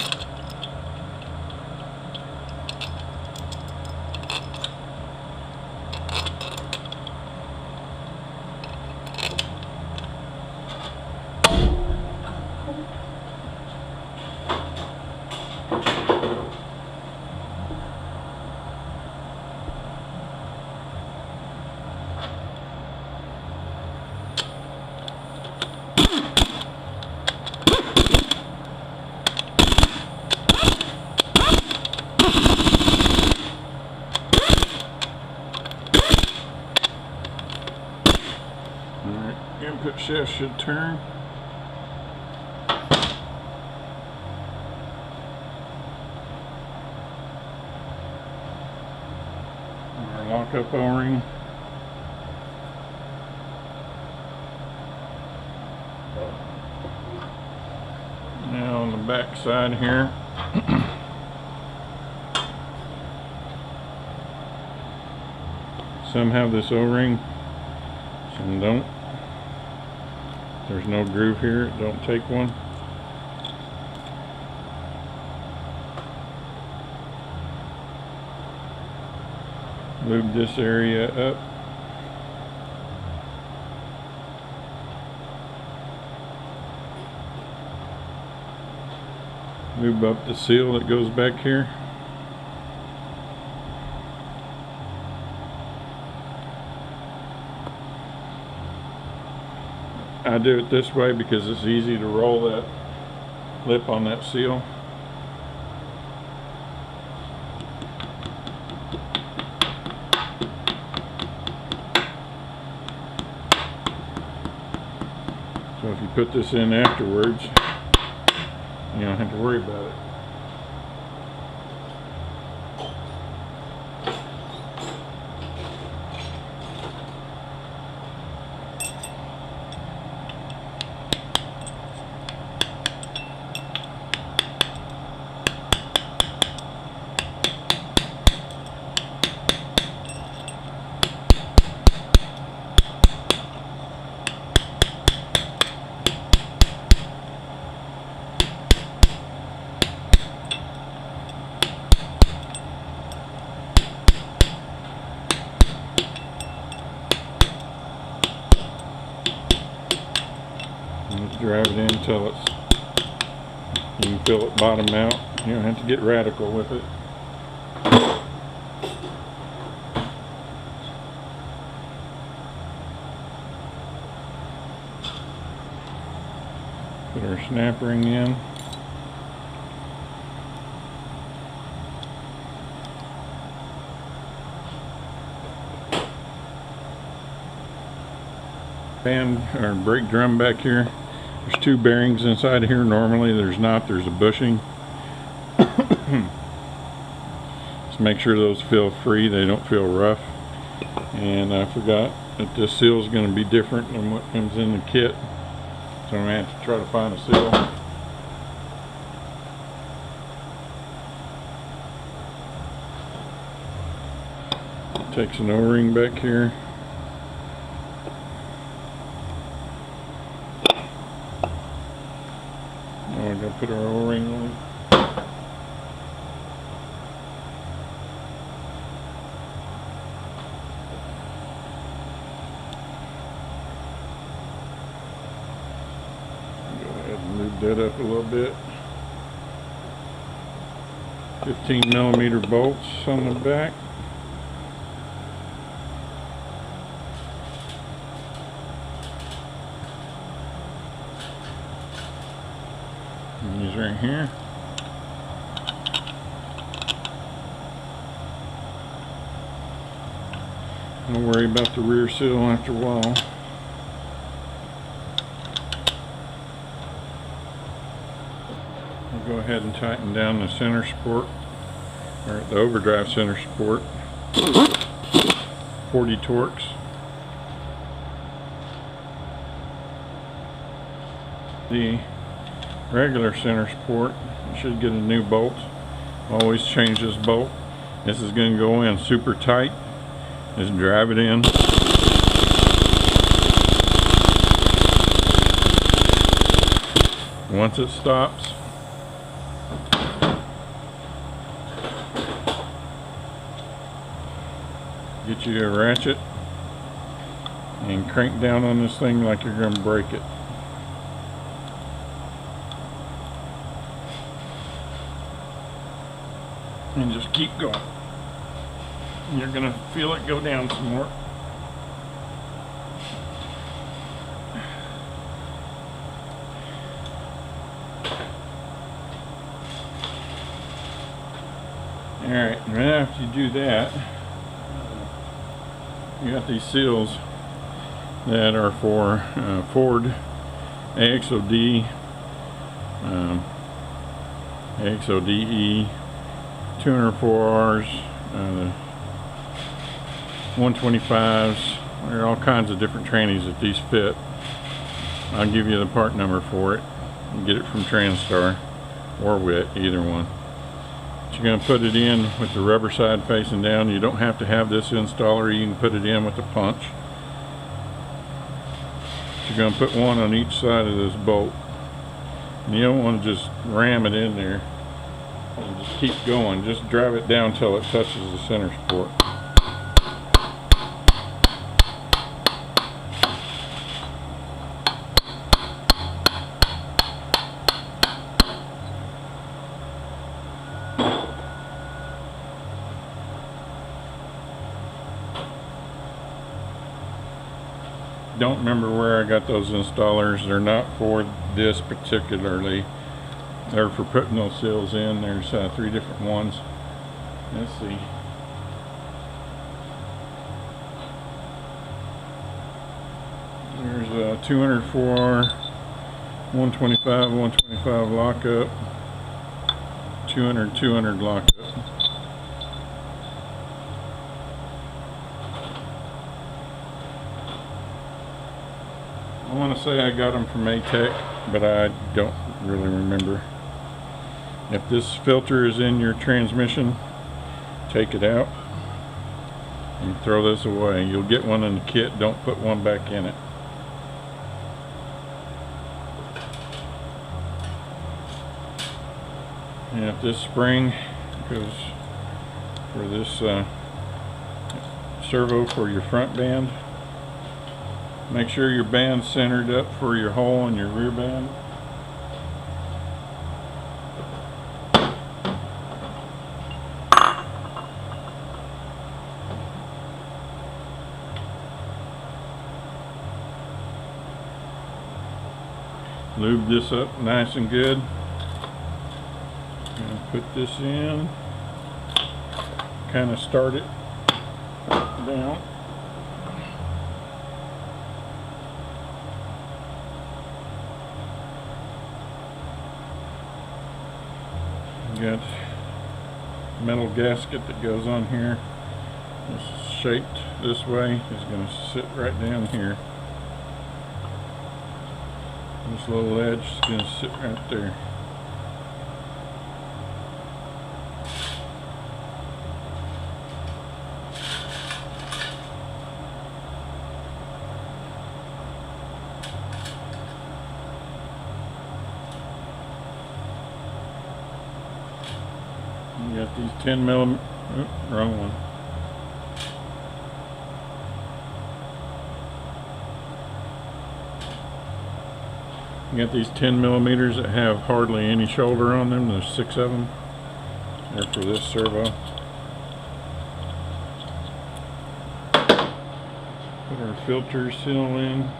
Input shaft should turn. Our lock-up O-ring. Now on the back side here. Some have this O-ring, some don't. There's no groove here, don't take one. Lube this area up. Lube up the seal that goes back here. I do it this way because it's easy to roll that lip on that seal. So if you put this in afterwards, you don't have to worry about it. Drive it in until it's, you can fill it bottom out. You don't have to get radical with it. Put our snap ring in. Band or brake drum back here. There's two bearings inside here. Normally there's not. There's a bushing. Just make sure those feel free. They don't feel rough. And I forgot that this seal is going to be different than what comes in the kit. So I'm going to have to try to find a seal. Takes an O-ring back here. Now we're going to put our O-ring on. Go ahead and move that up a little bit. 15mm bolts on the back. These right here. Don't worry about the rear seal after a while. We'll go ahead and tighten down the center support, or the overdrive center support. 40 torques. The regular center support, you should get a new bolt. Always change this bolt. This is going to go in super tight. Just drive it in. Once it stops, get you a ratchet and crank down on this thing like you're going to break it. And just keep going. You're gonna feel it go down some more. Alright, and right after you do that, you got these seals that are for Ford AXOD, AXODE, 204Rs, 125s. There are all kinds of different trannies that these fit. I'll give you the part number for it. You can get it from TransStar or WIT, either one. But you're going to put it in with the rubber side facing down. You don't have to have this installer. You can put it in with a punch. You're going to put one on each side of this bolt. And you don't want to just ram it in there. And just keep going. Just drive it down till it touches the center support. Don't remember where I got those installers. They're not for this particularly. They're for putting those seals in. There's 3 different ones. Let's see. There's a 204, 125, 125 lockup, 200, 200 lockup. I want to say I got them from A-Tech, but I don't really remember. If this filter is in your transmission, take it out and throw this away. You'll get one in the kit. Don't put one back in it. And if this spring goes for this servo for your front band, make sure your band's centered up for your hole in your rear band. lube this up nice and good. Gonna put this in, kind of start it down. Got metal gasket that goes on here. It's shaped this way. It's going to sit right down here. This little edge is going to sit right there. You got these 10 millimeter, wrong one. You got these 10 millimeters that have hardly any shoulder on them. There's 6 of them. They're for this servo. Put our filter seal in.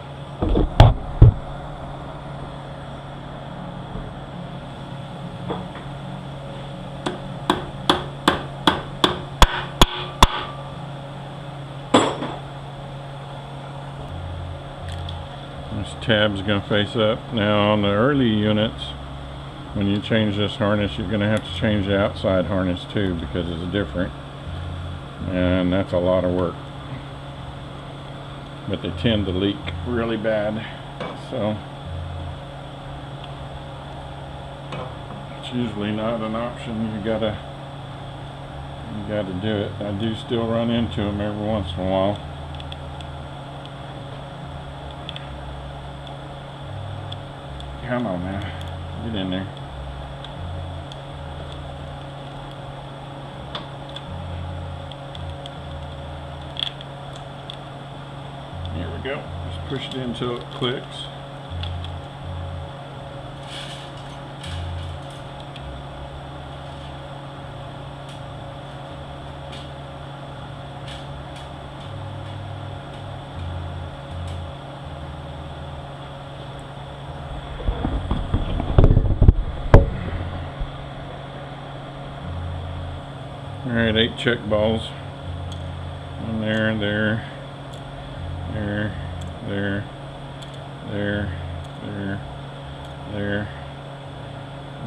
This tab's going to face up. Now on the early units, when you change this harness, you're going to have to change the outside harness too, because it's different, and that's a lot of work. But they tend to leak really bad, so it's usually not an option. You gotta do it. I do still run into them every once in a while. Come on now, get in there. Here we go. Just push it in until it clicks. Alright, 8 check balls. One there, there, there, there, there, there, there,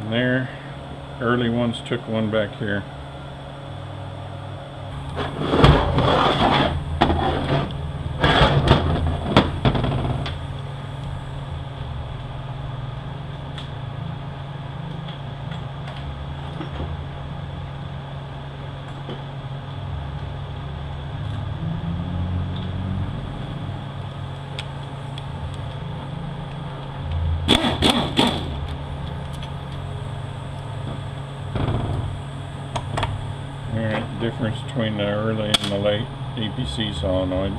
and there. Early ones took one back here. Alright, difference between the early and the late EPC solenoid.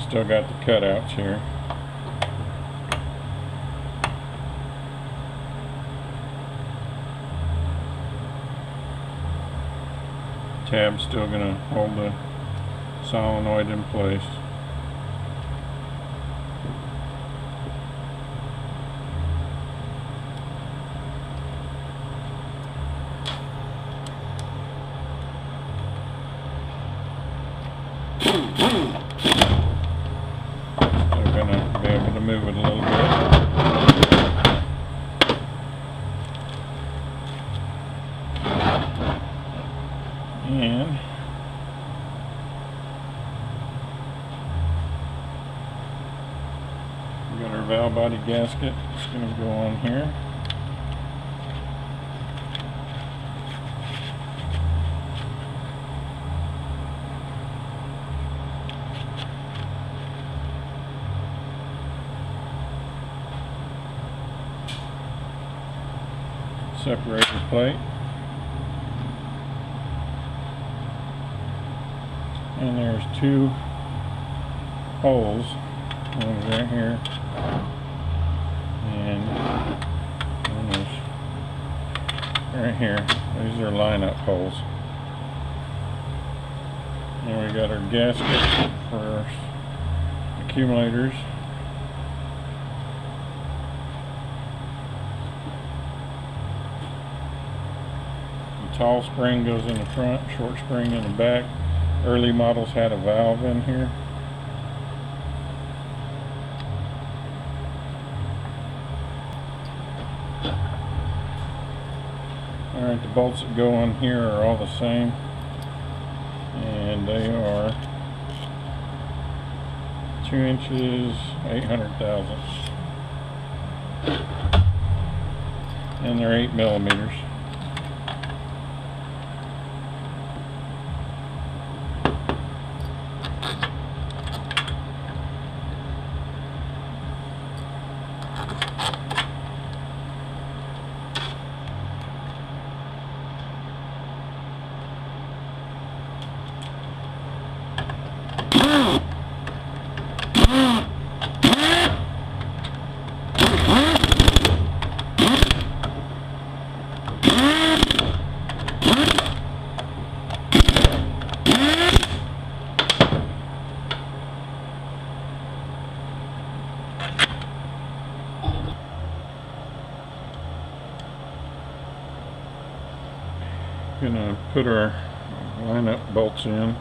Still got the cutouts here. Tab's still going to hold the solenoid in place. Still going to be able to move it a little bit. And we got our valve body gasket. It's going to go on here. Separator plate. And there's 2 holes, one's right here, and one is right here. These are lineup holes. And we got our gasket for our accumulators. The tall spring goes in the front, short spring in the back. Early models had a valve in here. Alright, the bolts that go on here are all the same, and they are 2 inches, 800 thousandths, and they're 8 millimeters. Gonna put our lineup bolts in.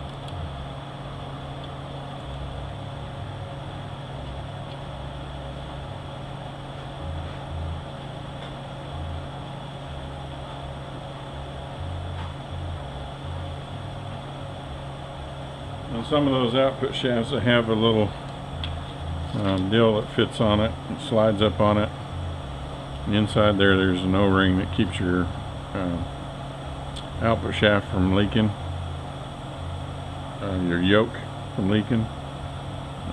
And some of those output shafts that have a little deal that fits on it and slides up on it. And inside there's an O-ring that keeps your output shaft from leaking, your yoke from leaking.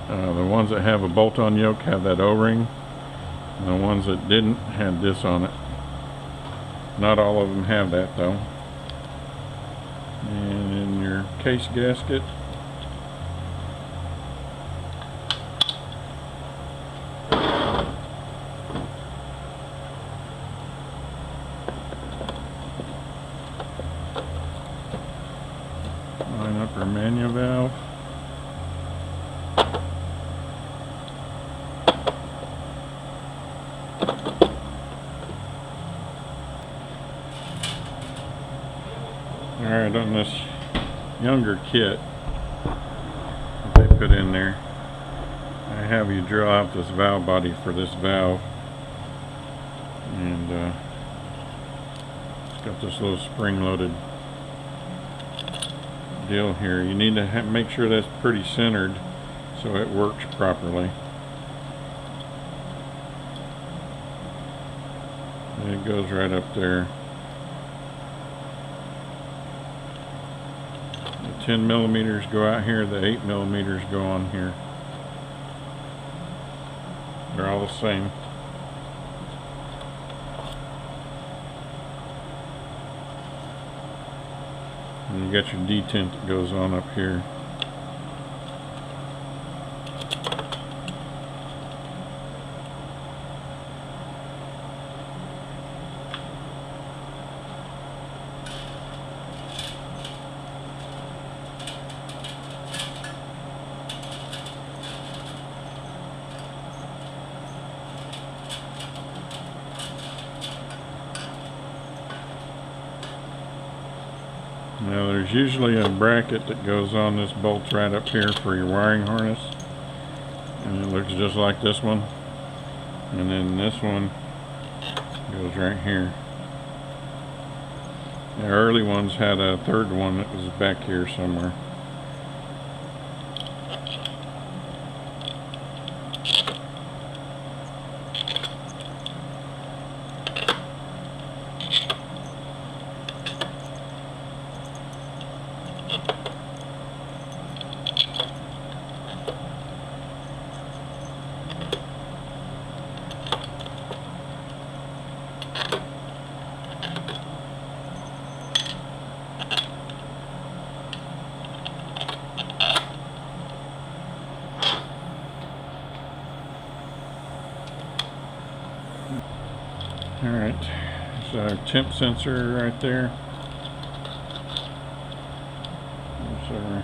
The ones that have a bolt-on yoke have that O-ring, and the ones that didn't had this on it. Not all of them have that though. And in your case gasket, line up our manual valve. Alright, on this younger kit that they put in there, I have you drill out this valve body for this valve, and it's got this little spring-loaded deal here. You need to make sure that's pretty centered so it works properly. And it goes right up there. The 10 millimeters go out here, the 8 millimeters go on here. They're all the same. And you got your detent that goes on up here. Now there's usually a bracket that goes on this bolt right up here for your wiring harness, and it looks just like this one, and then this one goes right here. The early ones had a third one that was back here somewhere. Alright, so our temp sensor right there. There's our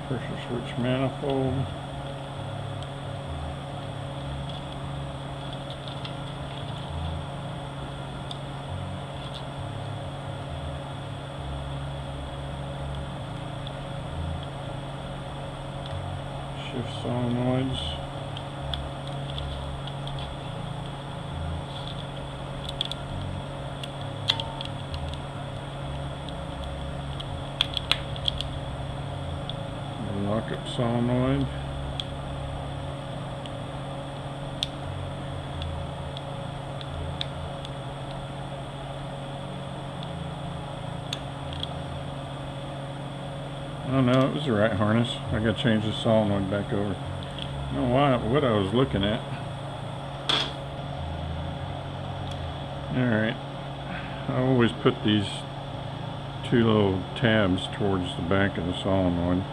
pressure switch manifold. Shift solenoids. Lock up solenoid. Oh no, it was the right harness. I gotta change the solenoid back over. I don't know what I was looking at. Alright. I always put these two little tabs towards the back of the solenoid.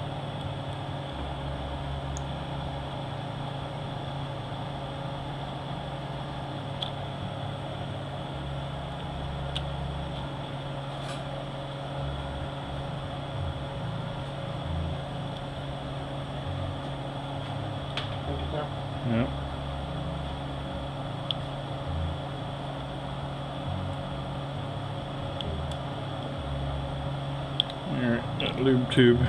Yep. Alright, that lube tube.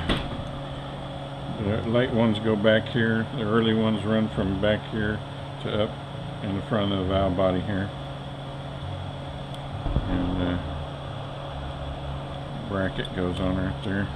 The late ones go back here. The early ones run from back here to up in the front of the valve body here. And bracket goes on right there.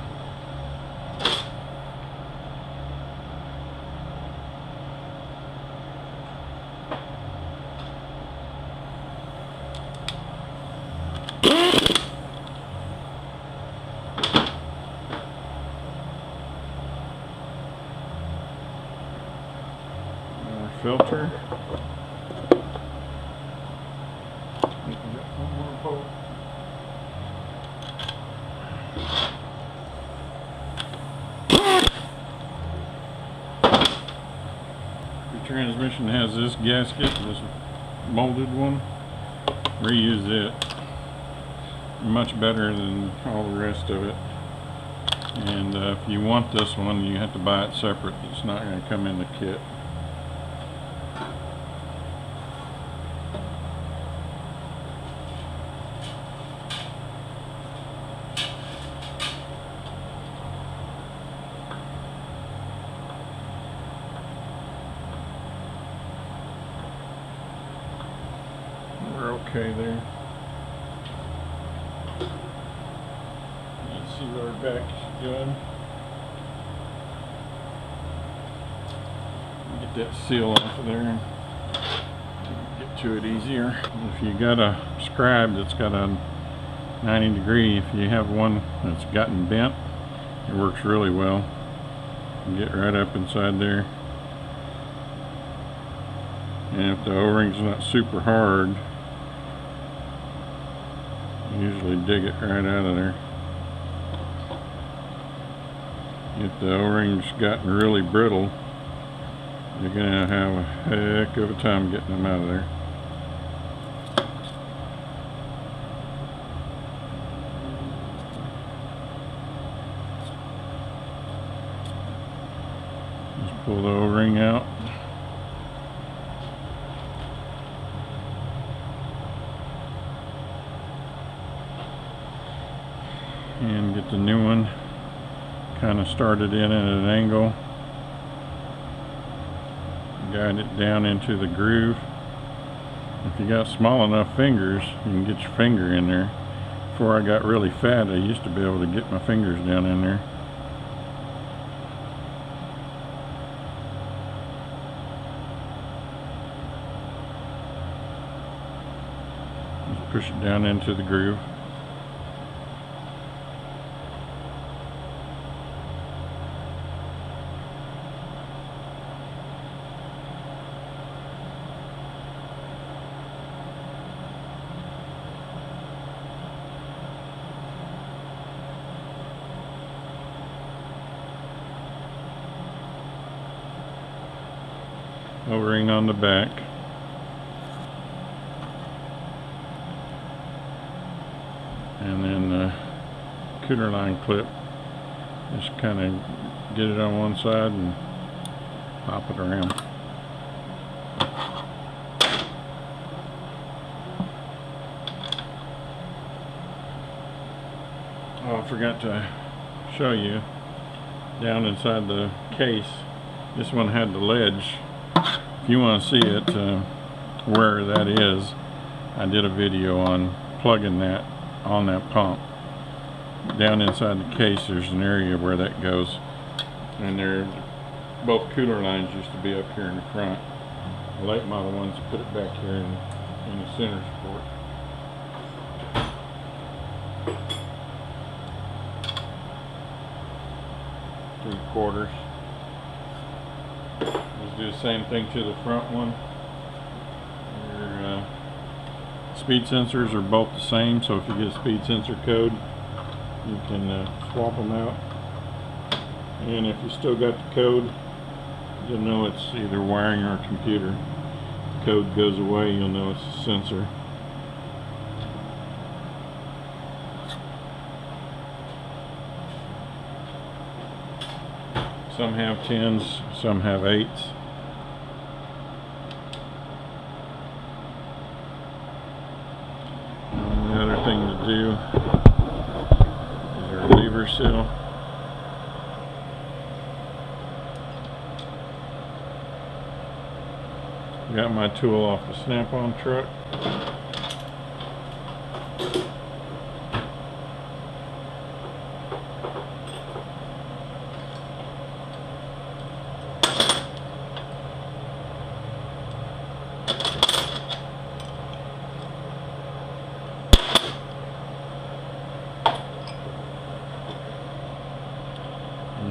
Filter. The transmission has this gasket, this molded one. Reuse it. Much better than all the rest of it. And if you want this one, you have to buy it separate. It's not going to come in the kit. We're okay there. Let's see what our back is doing. Get that seal off of there and get to it easier. If you got a scribe that's got a 90 degree, if you have one that's gotten bent, it works really well. You get right up inside there. And if the O-ring's not super hard, usually dig it right out of there. If the O-ring's gotten really brittle, you're gonna have a heck of a time getting them out of there. Just pull the O-ring out. And get the new one kind of started in at an angle. Guide it down into the groove. If you got small enough fingers, you can get your finger in there. Before I got really fat, I used to be able to get my fingers down in there. Just push it down into the groove. O-ring on the back. And then the cooler line clip. Just kind of get it on one side and pop it around. Oh, I forgot to show you down inside the case. This one had the ledge. If you want to see it, where that is, I did a video on plugging that on that pump. Down inside the case there's an area where that goes, and both cooler lines used to be up here in the front. The late model ones put it back here in the center support. Three-quarters. Let's do the same thing to the front one. Your speed sensors are both the same, so if you get a speed sensor code, you can swap them out. And if you still got the code, you'll know it's either wiring or computer. If the code goes away, you'll know it's a sensor. Some have 10s, some have 8s. And the other thing to do is our lever seal. Got my tool off the Snap-on truck.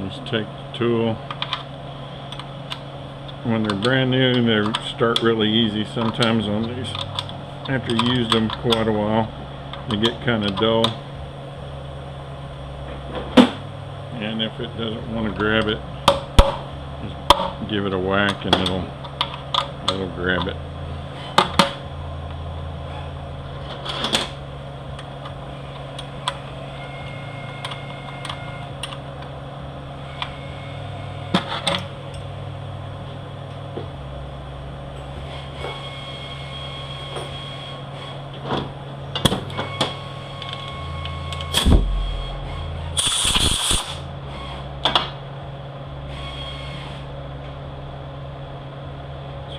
Just take the tool. When they're brand new, they start really easy. Sometimes on these, after you use them quite a while, they get kind of dull. And if it doesn't want to grab it, just give it a whack and it'll grab it.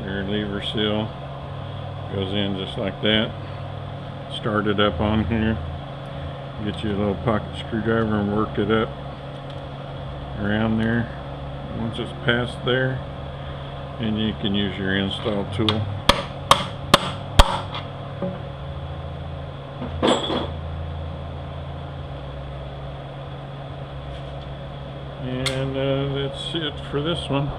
Your lever seal goes in just like that. Start it up on here. Get you a little pocket screwdriver and work it up around there. Once it's past there, and you can use your install tool. And that's it for this one.